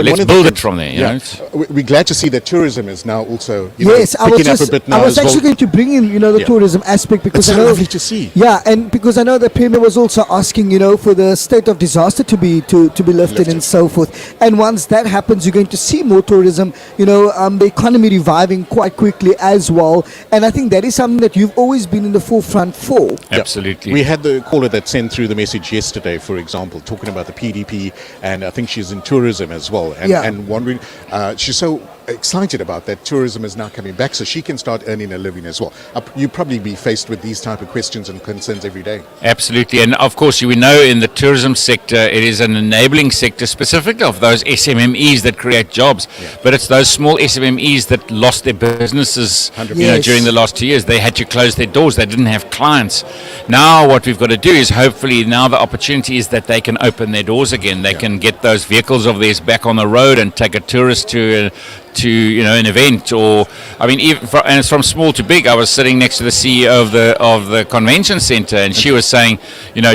let's build it from there. We're glad to see that tourism is now also Yes, I was picking up just, a bit now I was as well. actually going to bring in, the Yeah. tourism aspect because It's I so know, lovely to see. yeah, and because I know the Premier was also asking, for the state of disaster to be lifted and so forth. And once that happens, you're going to see more tourism, the economy reviving quite quickly as well. And I think that is something that you've always been in the forefront for. Absolutely. We had the caller that sent through the message yesterday, for example, talking about the PDP, and I think she's in tourism as well, and wondering, she's so excited about that tourism is now coming back, so she can start earning a living as well. You probably be faced with these type of questions and concerns every day. Absolutely. And of course, we know in the tourism sector, it is an enabling sector specifically of those SMMEs that create jobs. But it's those small SMMEs that lost their businesses Yes. during the last 2 years. They had to close their doors. They didn't have clients. Now what we've got to do is hopefully now the opportunity is that they can open their doors again. They can get those vehicles of theirs back on the road and take a tourist to an event, or I mean, and it's from small to big. I was sitting next to the CEO of the convention center, and she was saying,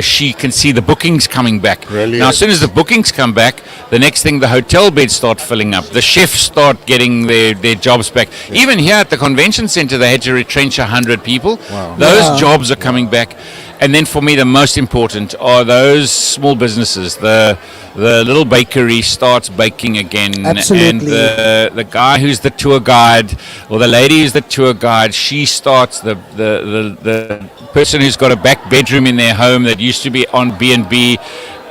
she can see the bookings coming back. Brilliant. Now, as soon as the bookings come back, the next thing, the hotel beds start filling up. The chefs start getting their jobs back. Even here at the convention center, they had to retrench 100 people. Wow. Those jobs are coming back. And then for me, the most important are those small businesses. The little bakery starts baking again. Absolutely. And the guy who's the tour guide, or the lady who's the tour guide, she starts, the person who's got a back bedroom in their home that used to be on B&B,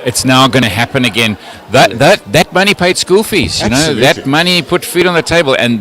it's now going to happen again. That money paid school fees, Absolutely. that money put food on the table, and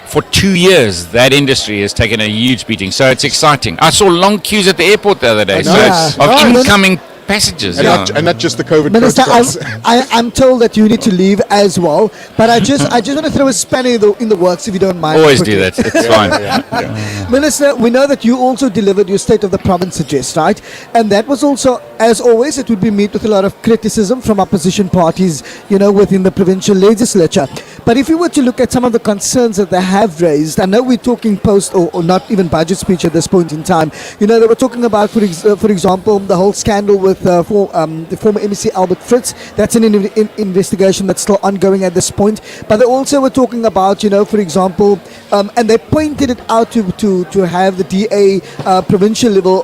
for 2 years, that industry has taken a huge beating. So it's exciting. I saw long queues at the airport the other day of incoming passengers. And not just the COVID Minister, protocols. I'm told that you need to leave as well, but I just want to throw a spanner in the works, if you don't mind. Always quickly. do that. It's fine. Minister, we know that you also delivered your State of the Province address, right? And that was also, as always, it would be met with a lot of criticism from opposition parties, within the provincial legislature. But if you were to look at some of the concerns that they have raised, I know we're talking post or not even budget speech at this point in time. They were talking about, for example, the whole scandal with the former MEC Albert Fritz. That's an investigation that's still ongoing at this point. But they also were talking about, for example, and they pointed it out to have the DA provincial level,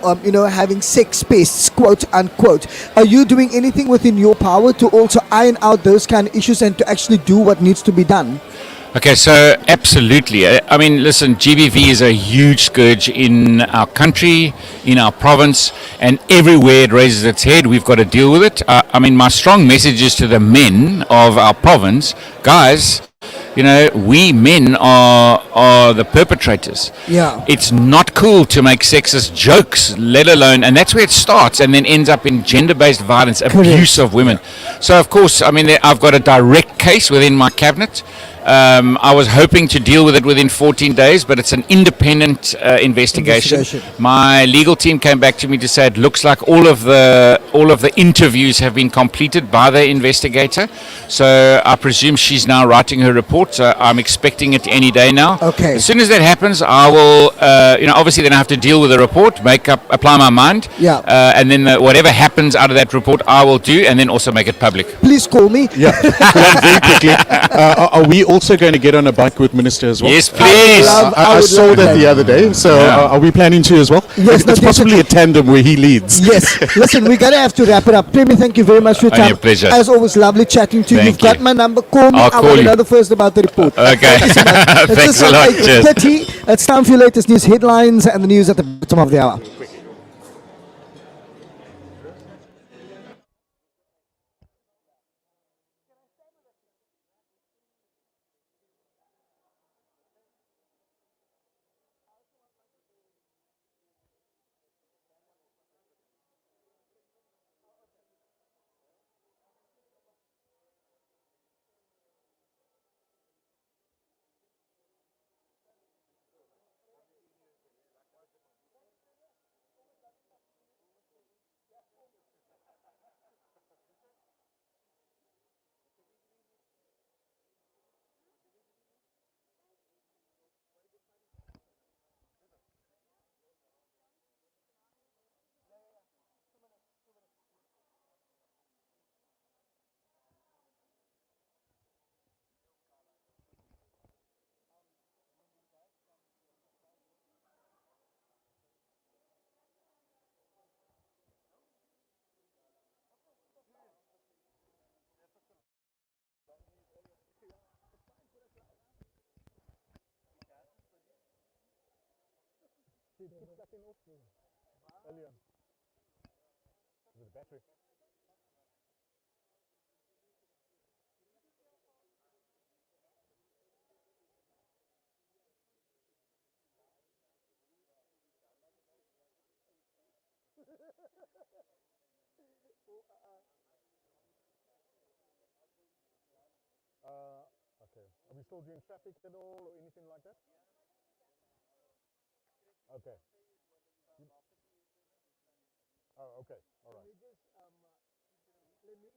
having sex pests, quote unquote. Are you doing anything within your power to also iron out those kind of issues and to actually do what needs to be done? Okay, so absolutely. I mean, listen, GBV is a huge scourge in our country, in our province, and everywhere it raises its head, we've got to deal with it. I mean, my strong message is to the men of our province, guys, we men are the perpetrators. Yeah. It's not cool to make sexist jokes, let alone, and that's where it starts and then ends up in gender-based violence, abuse of women. So, of course, I mean, I've got a direct case within my cabinet. I was hoping to deal with it within 14 days, but it's an independent investigation. My legal team came back to me to say it looks like all of the interviews have been completed by the investigator. So I presume she's now writing her report. So I'm expecting it any day now. Okay. As soon as that happens, I will, obviously then I have to deal with the report, apply my mind. Yeah. And then whatever happens out of that report, I will do, and then also make it public. Please call me. Yeah. Glenn, very quickly, are we also going to get on a bike with Minister as well? Yes, please. I saw that the other day. So are we planning to as well? Yes, it's possibly a tandem where he leads. Yes. Listen, we're going to have to wrap it up. Premi, thank you very much for your time. Your pleasure. As always, lovely chatting to you. Thank You've got you. my number. Call me. I'll I call want you. to know the first about the report. Okay. Thank you so much. Thanks a lot. Cheers. 8:30. It's time for your latest news headlines and the news at the bottom of the hour. Okay. Are we still doing traffic at all or anything like that? Okay. Oh, okay. All right. Let me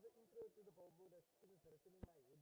the intro to the Volvo that's written in my head.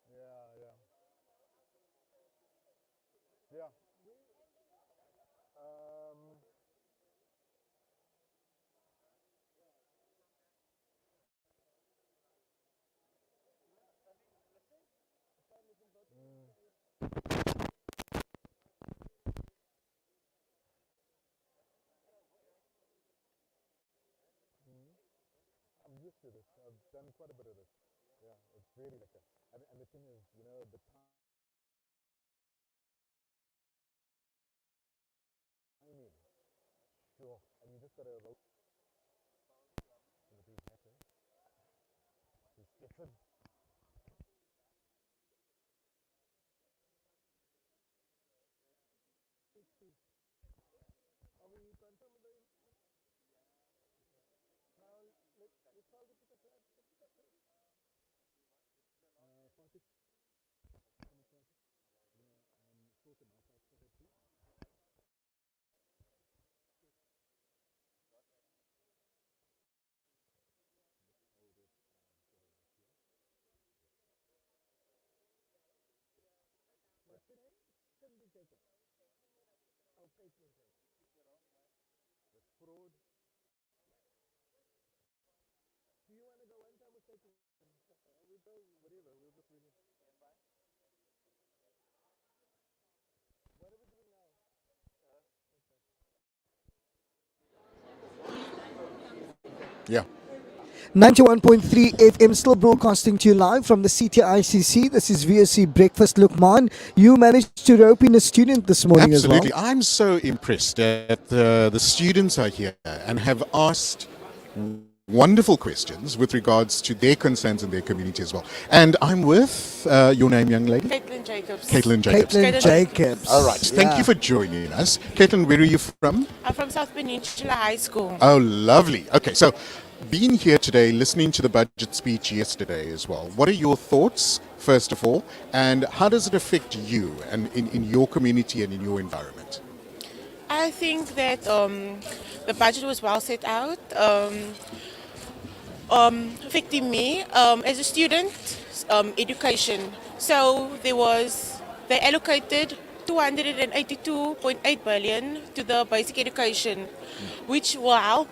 Yeah. Yeah. Um, I'm used to this. I've done quite a bit of this. Yeah, it's very lekker. And the thing is, the timing. Sure. And you just gotta roll. Stefan. Are we confirm with the now let's all get to the flag. Fartik. Spoken myself for the two. Syndicate. Okay, the fraud. Do you want to go one time with taking? We go whatever. We'll just really. Yeah. 91.3 FM, still broadcasting to you live from the CTICC. This is VSC Breakfast. Lukman, you managed to rope in a student this morning Absolutely. as well. I'm so impressed that the students are here and have asked wonderful questions with regards to their concerns in their community as well. And I'm with your name, young lady? Caitlin Jacobs. Caitlin Jacobs. Caitlin Jacobs. All right. Thank you for joining us. Caitlin, where are you from? I'm from South Peninsula High School. Oh, lovely. Okay, so being here today, listening to the budget speech yesterday as well, what are your thoughts, first of all, and how does it affect you and in your community and in your environment? I think that the budget was well set out. Affecting me as a student, education. So they allocated 282.8 billion to the basic education, which will help.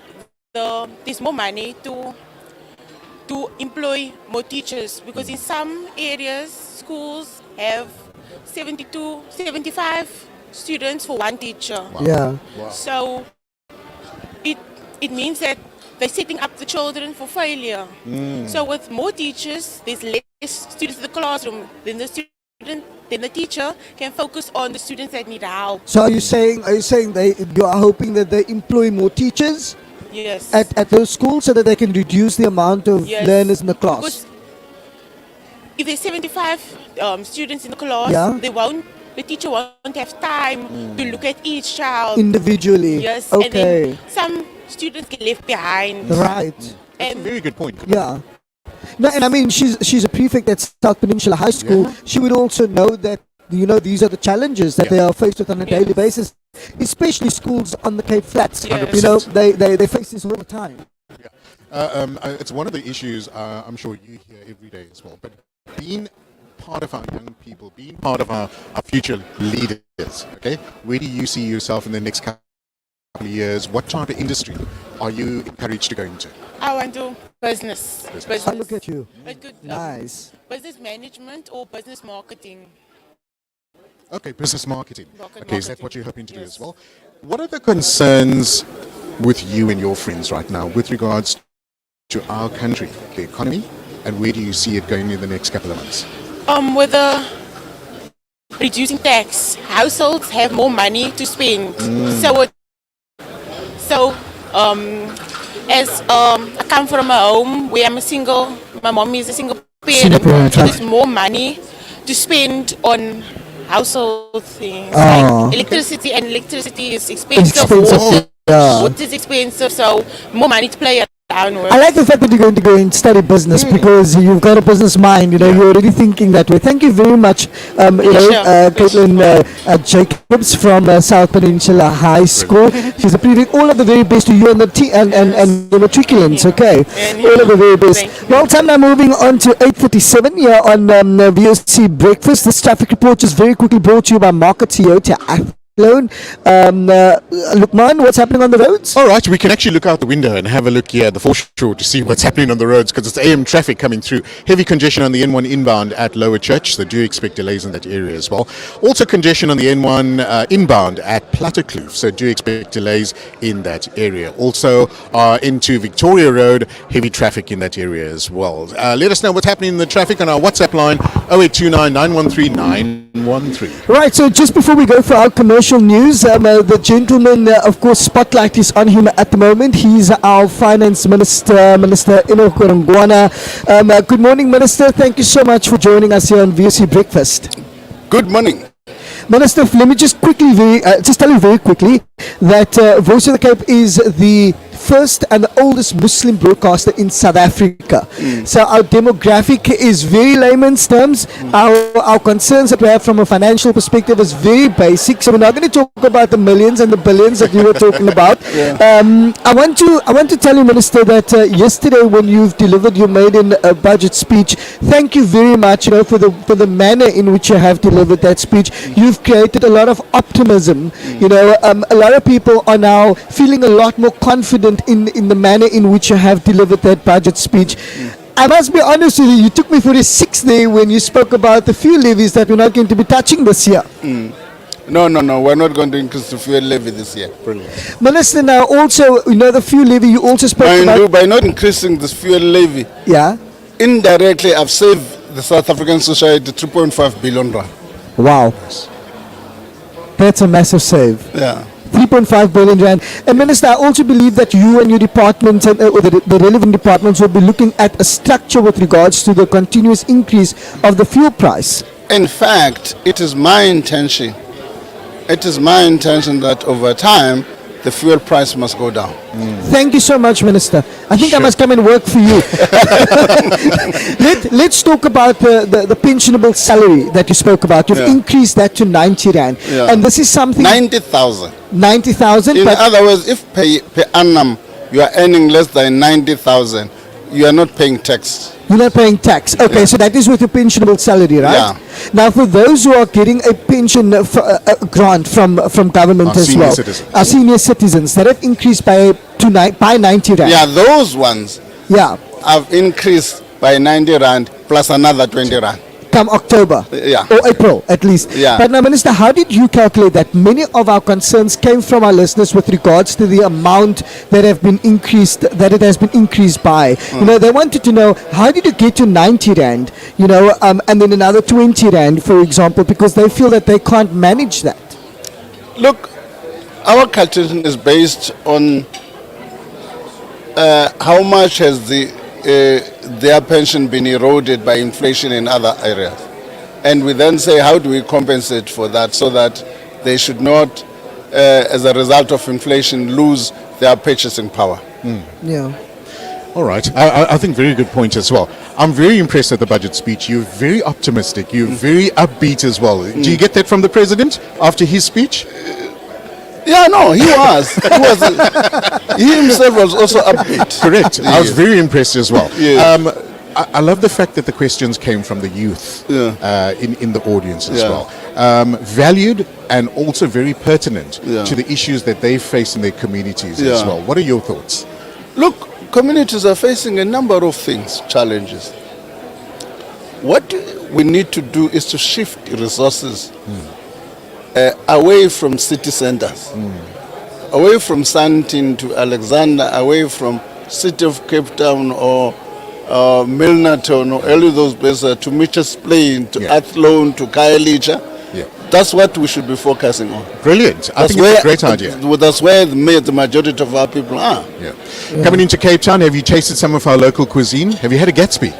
There's more money to employ more teachers, because in some areas schools have 75 students for one teacher. Wow. Yeah. Wow. So it means that they're setting up the children for failure. So with more teachers, there's less students in the classroom. Then the teacher can focus on the students that need help. So are you saying you are hoping that they employ more teachers Yes. at those schools so that they can reduce the amount of Yes. learners in the class? Because if there's 75 students in the class, Yeah. the teacher won't have time to look at each child Individually. Yes. Okay. And then some students get left behind. Right. That's a And very good point. Yeah. No, and I mean she's a prefect at South Peninsula High School. Yeah. She would also know that these are the challenges that they are faced with on a daily basis, especially schools on the Cape Flats. Yes. They face this all the time. It's one of the issues I'm sure you hear every day as well. But being part of our young people, being part of our future leaders, okay, where do you see yourself in the next couple of years? What type of industry are you encouraged to go into? I want to business. I look at you. It could, Nice. business management or business marketing. Okay, business marketing. Marketing. Okay, is that what you're hoping to do as well? What are the concerns with you and your friends right now with regards to our country, the economy, and where do you see it going in the next couple of months? With the reducing tax, households have more money to spend. As I come from a home where my mom is a single parent, so there's more money to spend on household things like electricity, and electricity is expensive. Water is expensive, so more money to play around with. I like the fact that you're going to go and study business because you've got a business mind. You're already thinking that way. Thank you very much, Caitlin Jacobs from South Peninsula High School. She's a prefect. All of the very best to you and the and the matriculants. Okay, all of the very best. Well, time now moving on to 8:37 here on VSC Breakfast. This traffic report is very quickly brought to you by Market Toyota. Lukman, what's happening on the roads? All right, we can actually look out the window and have a look here at the foreshore to see what's happening on the roads, because it's AM traffic coming through. Heavy congestion on the N1 inbound at Lower Church, so do expect delays in that area as well. Also congestion on the N1 inbound at Plattekloof, so do expect delays in that area. Also into Victoria Road, heavy traffic in that area as well. Let us know what's happening in the traffic on our WhatsApp line, 0829 913 913. Right, so just before we go for our commercial news, the gentleman, of course, spotlight is on him at the moment. He's our finance minister, Minister Enoch Godongwana. Good morning, Minister. Thank you so much for joining us here on VSC Breakfast. Good morning. Minister, let me just quickly, just tell you very quickly that Voice of the Cape is the first and the oldest Muslim broadcaster in South Africa. So our demographic is very layman's terms. Our concerns that we have from a financial perspective is very basic. So we're not going to talk about the millions and the billions that you were talking about. I want to tell you, Minister, that yesterday when you've delivered your maiden budget speech, thank you very much, for the manner in which you have delivered that speech. You've created a lot of optimism. A lot of people are now feeling a lot more confident in the manner in which you have delivered that budget speech. I must be honest with you, you took me for a 6th day when you spoke about the few levies that we're not going to be touching this year. No, we're not going to increase the fuel levy this year. Brilliant. Minister, now also, the fuel levy you also spoke about. By not increasing this fuel levy, Yeah. indirectly I've saved the South African society 3.5 billion rand. Wow. That's a massive save. Yeah. 3.5 billion rand. And Minister, I also believe that you and your department and or the relevant departments will be looking at a structure with regards to the continuous increase of the fuel price. In fact, it is my intention that over time, the fuel price must go down. Thank you so much, Minister. I think I must come and work for you. Let's talk about the pensionable salary that you spoke about. You've increased that to 90 rand. Yeah. And this is something... 90,000. 90,000? In other words, if per annum you are earning less than 90,000, you are not paying tax. You're not paying tax. Okay, so that is with your pensionable salary, right? Yeah. Now, for those who are getting a pension grant from government Our as senior well, citizens. our senior citizens that have increased by 90 rand. Yeah, those ones Yeah, have increased by 90 rand plus another 20 rand. come October. Yeah. Or April, at least. Yeah. But now, Minister, how did you calculate that? Many of our concerns came from our listeners with regards to the amount that have been increased, that it has been increased by. They wanted to know, how did you get to 90 rand, and then another 20 rand, for example, because they feel that they can't manage that. Look, our calculation is based on how much has their pension been eroded by inflation in other areas. And we then say, how do we compensate for that so that they should not, as a result of inflation, lose their purchasing power? Yeah. All right. I think very good point as well. I'm very impressed with the budget speech. You're very optimistic. You're very upbeat as well. Do you get that from the president after his speech? Yeah, no, he was. He himself was also upbeat. Correct. I was Yes. very impressed as well. Yes. I love the fact that the questions came from the youth in the audience as Yeah. well. Valued and also very pertinent Yeah. to the issues that they face in their communities as Yeah. well. What are your thoughts? Look, communities are facing a number of things, challenges. What we need to do is to shift resources away from city centers, away from Sandton to Alexander, away from city of Cape Town or Milnerton or any of those places, to Mitchell's Plain, to Athlone, to Khayelitsha. Yeah. That's what we should be focusing on. Brilliant. I think it's a great idea. That's where the majority of our people are. Yeah. Coming into Cape Town, have you tasted some of our local cuisine? Have you had a Gatsby?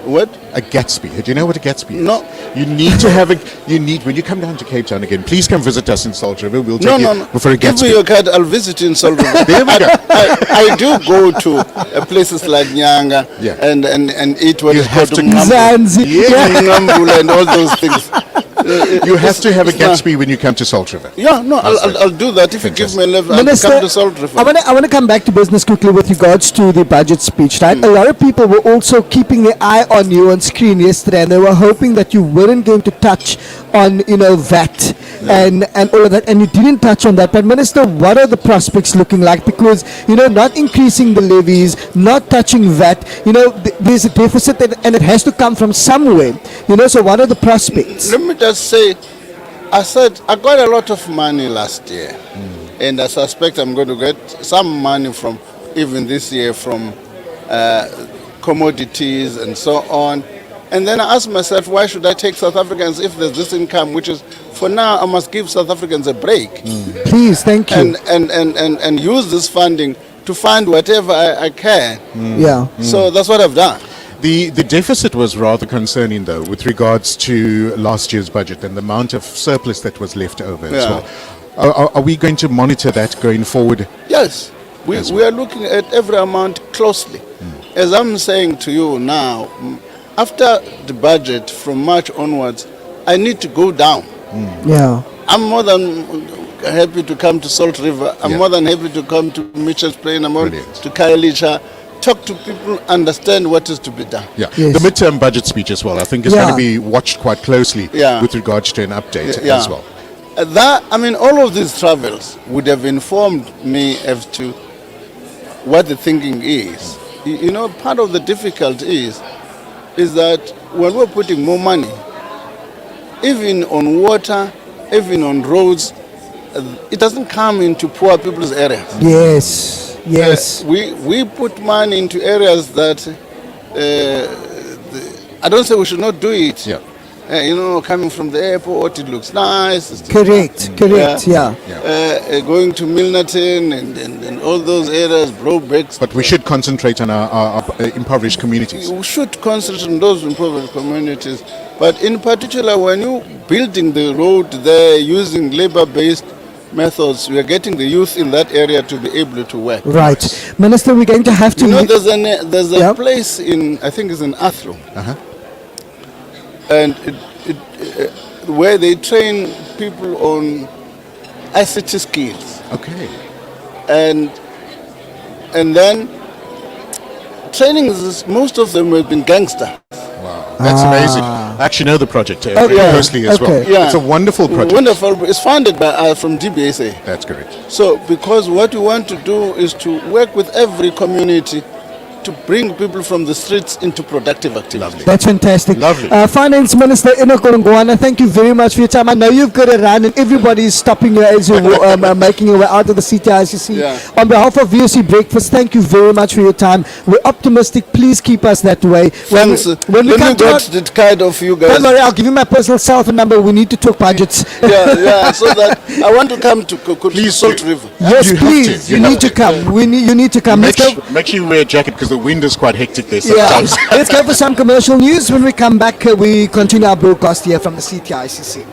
What? A Gatsby. Do you know what a Gatsby is? No. You need to have when you come down to Cape Town again, please come visit us in Salt River. We'll take No. you for a Give me Gatsby. your card, I'll visit you in Salt River. There we go. I do go to places like Nyanga and eat what You is have called to- Ngambula and all those things. You have to have a It's not- Gatsby when you come to Salt River. Yeah, no, I'll do that if you give me a level. I'll Minister, come to Salt River. I want to come back to business quickly with regards to the budget speech, right? A lot of people were also keeping their eye on you on screen yesterday, and they were hoping that you weren't going to touch on, VAT and all of that, and you didn't touch on that. But Minister, what are the prospects looking like? Because, not increasing the levies, not touching VAT, there's a deficit and it has to come from somewhere, so what are the prospects? Let me just say, I said I got a lot of money last year, and I suspect I'm going to get some money from even this year from commodities and so on. And then I asked myself, why should I take South Africans if there's this income, which is, for now, I must give South Africans a break. Please, thank you. And use this funding to fund whatever I can. Yeah. So that's what I've done. The deficit was rather concerning, though, with regards to last year's budget and the amount of surplus that was left over as Yeah. well. Are we going to monitor that going forward? Yes, we are looking at every amount closely. As I'm saying to you now, after the budget from March onwards, I need to go down. Yeah. I'm more than happy to come to Salt River. I'm more than happy to come to Mitchell's Plain. I'm more to Khayelitsha. Talk to people, understand what is to be done. Yeah, the midterm budget speech as well, I think, is going to be watched quite closely with regards to an update as well. All of these travels would have informed me as to what the thinking is. Part of the difficulty is that when we're putting more money, even on water even on roads, it doesn't come into poor people's areas. Yes, yes. We put money into areas that I don't say we should not do it. Yeah. Coming from the airport, it looks nice. Correct, correct, yeah. Going to Milnerton and all those areas, Brobecks. But we should concentrate on our impoverished communities. We should concentrate on those impoverished communities. But in particular, when you're building the road there using labor-based methods, we are getting the youth in that area to be able to work. Right. Minister, we're going to have to... There's a place in, I think it's in Athlo, and where they train people on ICT skills. Okay. And then training is, most of them have been gangster. Wow, that's amazing. I actually know the project very closely as well. Yeah. It's a wonderful project. Wonderful. It's funded by from DBSA. That's correct. So, because what we want to do is to work with every community to bring people from the streets into productive activity. That's fantastic. Lovely. Finance Minister Enoch Godongwana, thank you very much for your time. I know you've got to run and everybody is stopping you as you're making your way out of the CTICC. Yeah. On behalf of VOC Breakfast, thank you very much for your time. We're optimistic. Please keep us that way. Thanks. When we come to got the card of you guys. don't worry, I'll give you my personal cell phone number. We need to talk budgets. Yeah, so that I want to come to Please, Salt River. Yes, You have please. to. You need to come. You need to come. Make Let's go. sure you wear a jacket because the wind is quite hectic there Yeah. sometimes. Let's go for some commercial news. When we come back, we continue our broadcast here from the CTICC.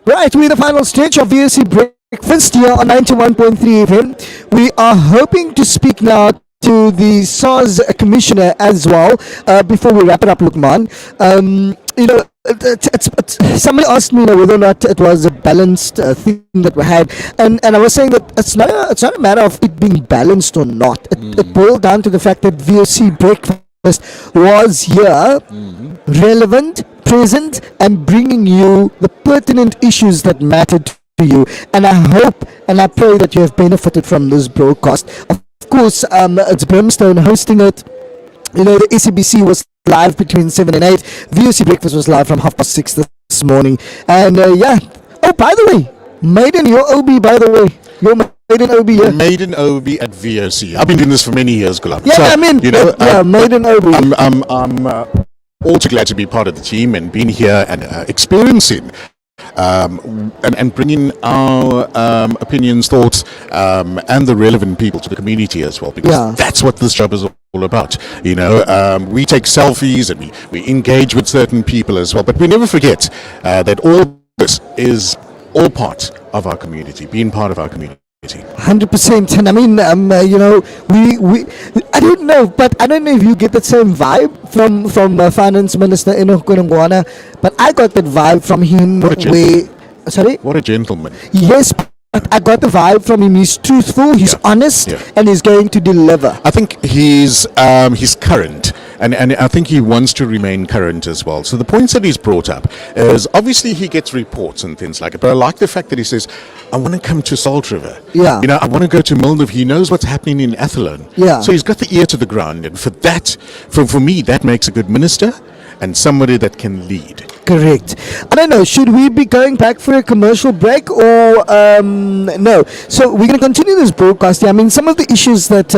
Right, we're in the final stretch of VSC Breakfast here on 91.3 FM. We are hoping to speak now to the SARS Commissioner as well before we wrap it up, Lukman. Somebody asked me whether or not it was a balanced thing that we had, and I was saying that it's not a matter of it being balanced or not. It boiled down to the fact that VSC Breakfast was here, relevant, present, and bringing you the pertinent issues that mattered to you. And I hope and I pray that you have benefited from this broadcast. Of course, it's Brimstone hosting it. The ECBC was live between 7 and 8. VOC Breakfast was live from 6:30 this morning. And oh, by the way, Maiden, your OB, by the way. Your Maiden OB, yeah. Maiden OB at VOC. I've been doing this for many years, Gulam. Yeah, Maiden OB. I'm all too glad to be part of the team and being here and experiencing and bringing our opinions, thoughts, and the relevant people to the community as well, because that's what this job is all about. We take selfies and we engage with certain people as well, but we never forget that all this is all part of our community, being part of our community. 100%. And I mean, we I don't know, but I don't know if you get the same vibe from Finance Minister Enoch Godongwana, but I got that vibe from him. What a gentleman. Yes, but I got the vibe from him. He's truthful, he's honest, and he's going to deliver. I think he's current. And I think he wants to remain current as well. So the points that he's brought up is obviously he gets reports and things like it. But I like the fact that he says, I want to come to Salt River. Yeah. I want to go to Milnerv. He knows what's happening in Athlone. Yeah. So he's got the ear to the ground. And for that, for me, that makes a good minister and somebody that can lead. Correct. I don't know, should we be going back for a commercial break or no? So we're going to continue this broadcast. I mean, some of the issues that,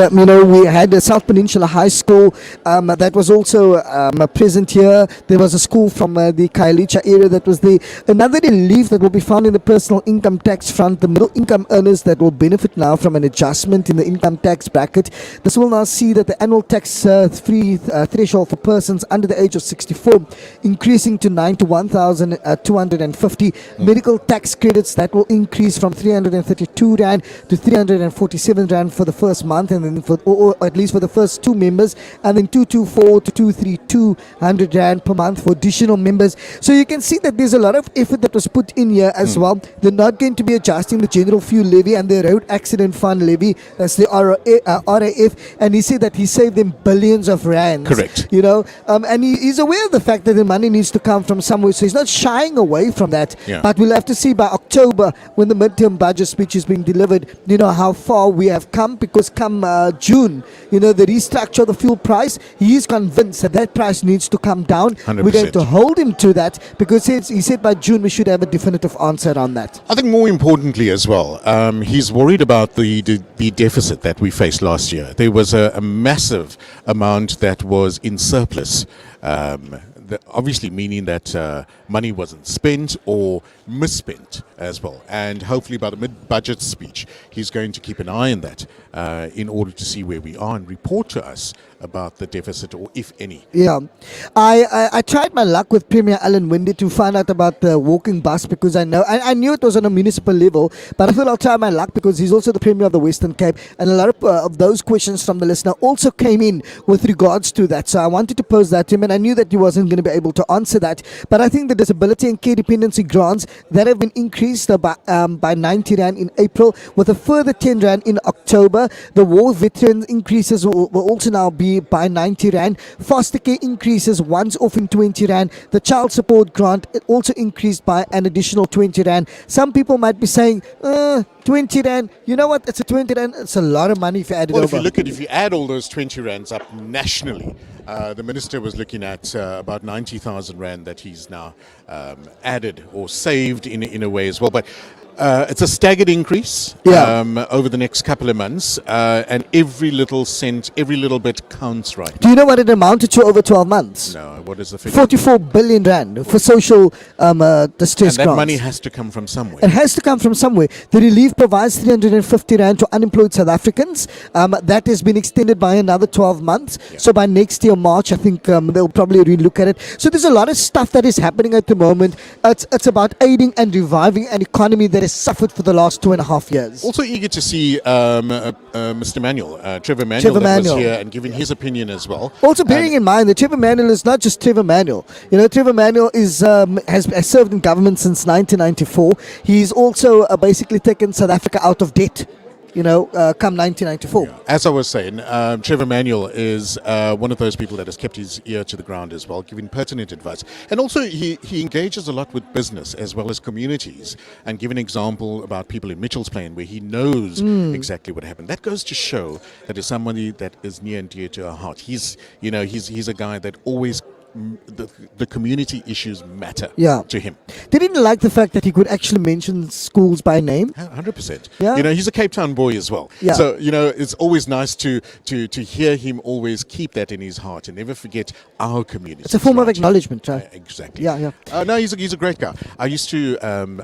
we had at South Peninsula High School that was also present here. There was a school from the Kailicha area that was there. Another relief that will be found in the personal income tax front, the middle income earners that will benefit now from an adjustment in the income tax bracket. This will now see that the annual tax-free threshold for persons under the age of 64 increasing to 91,250. Medical tax credits that will increase from 332 Rand to 347 Rand for the first month, and then or at least for the first two members, and then 224 to 232 Rand per month for additional members. So you can see that there's a lot of effort that was put in here as well. They're not going to be adjusting the general fuel levy and the road accident fund levy. That's the RAF, and he said that he saved them billions of rands. Correct. And he's aware of the fact that the money needs to come from somewhere, so he's not shying away from that. But we'll have to see by October, when the midterm budget speech is being delivered, how far we have come, because come June, the restructure of the fuel price, he is convinced that price needs to come down. 100%. We're going to hold him to that, because he said by June we should have a definitive answer on that. I think more importantly as well, he's worried about the deficit that we faced last year. There was a massive amount that was in surplus. Obviously meaning that money wasn't spent or misspent as well. And hopefully by the mid-budget speech, he's going to keep an eye on that in order to see where we are and report to us about the deficit, or if any. Yeah. I tried my luck with Premier Alan Winde to find out about the walking bus, because I knew it was on a municipal level, but I thought I'll try my luck because he's also the Premier of the Western Cape, and a lot of those questions from the listener also came in with regards to that. So I wanted to pose that to him, and I knew that he wasn't going to be able to answer that. But I think the disability and care dependency grants that have been increased by 90 Rand in April, with a further 10 Rand in October. The war veterans increases will also now be by 90 Rand. Foster care increases once off in 20 Rand. The child support grant also increased by an additional 20 Rand. Some people might be saying, 20 Rand, you know what, it's a 20 Rand, it's a lot of money if you add it over. If you add all those 20 Rands up nationally, the minister was looking at about 90,000 Rand that he's now added or saved in a way as well. But It's a staggered increase over the next couple of months, and every little cent, every little bit counts right. Do you know what it amounted to over 12 months? No, what is the figure? 44 billion rand for social distress And that grants. money has to come from somewhere. It has to come from somewhere. The relief provides 350 rand to unemployed South Africans. That has been extended by another 12 months. So by next year, March, I think they'll probably relook at it. So there's a lot of stuff that is happening at the moment. It's about aiding and reviving an economy that has suffered for the last 2.5 years. Also eager to see Mr. Manuel, Trevor Manuel, Trevor that Manuel. was here and giving his opinion as well. Also bearing in mind that Trevor Manuel is not just Trevor Manuel. You know, Trevor Manuel is has served in government since 1994. He's also basically taken South Africa out of debt. You know, come 1994. As I was saying, Trevor Manuel is one of those people that has kept his ear to the ground as well, giving pertinent advice. And also he engages a lot with business as well as communities, and give an example about people in Mitchell's Plain where he knows exactly what happened. That goes to show that is somebody that is near and dear to our heart. He's a guy that always the community issues matter to him. They didn't like the fact that he could actually mention schools by name. 100%. Yeah. You know, he's a Cape Town boy as well. Yeah. So, you know, it's always nice to hear him always keep that in his heart and never forget our community. It's a form of acknowledgement, right? Exactly. Yeah. No, he's a great guy. I used to,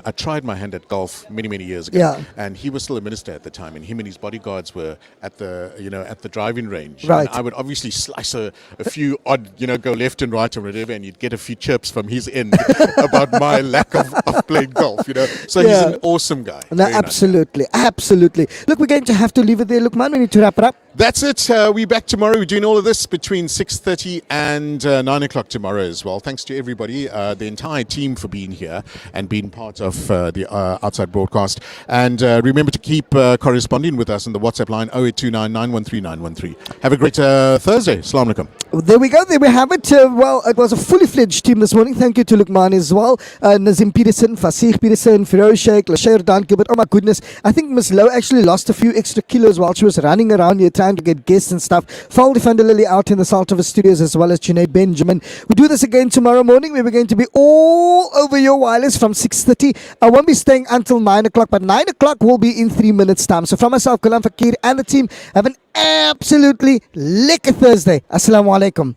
I tried my hand at golf many years ago. Yeah. And he was still a minister at the time, and him and his bodyguards were at the driving range. Right. And I would obviously slice a few odd, go left and right or whatever, and you'd get a few chirps from his end about my lack of playing golf, So he's an awesome guy. No, Very nice. absolutely. Look, we're going to have to leave it there. Look, man, we need to wrap it up. That's it. We're back tomorrow. We're doing all of this between 6:30 and 9 o'clock tomorrow as well. Thanks to everybody, the entire team for being here and being part of the outside broadcast. And remember to keep corresponding with us on the WhatsApp line 0829 913 913. Have a great Thursday. Assalamu alaikum. There we go. There we have it. Well, it was a fully fledged team this morning. Thank you to Lukman as well. Nazim Peterson, Fasih Peterson, Firoz Sheikh, Lashair Dan Gilbert. Oh my goodness. I think Miss Lowe actually lost a few extra kilos while she was running around here trying to get guests and stuff. Faldi van der Lily out in the Saltover studios, as well as Junaid Benjamin. We do this again tomorrow morning. We're going to be all over your wireless from 6:30. I won't be staying until 9 o'clock, but 9 o'clock will be in 3 minutes time. So from myself, Kalam Fakir and the team, have an absolutely lekker Thursday. Assalamu alaikum.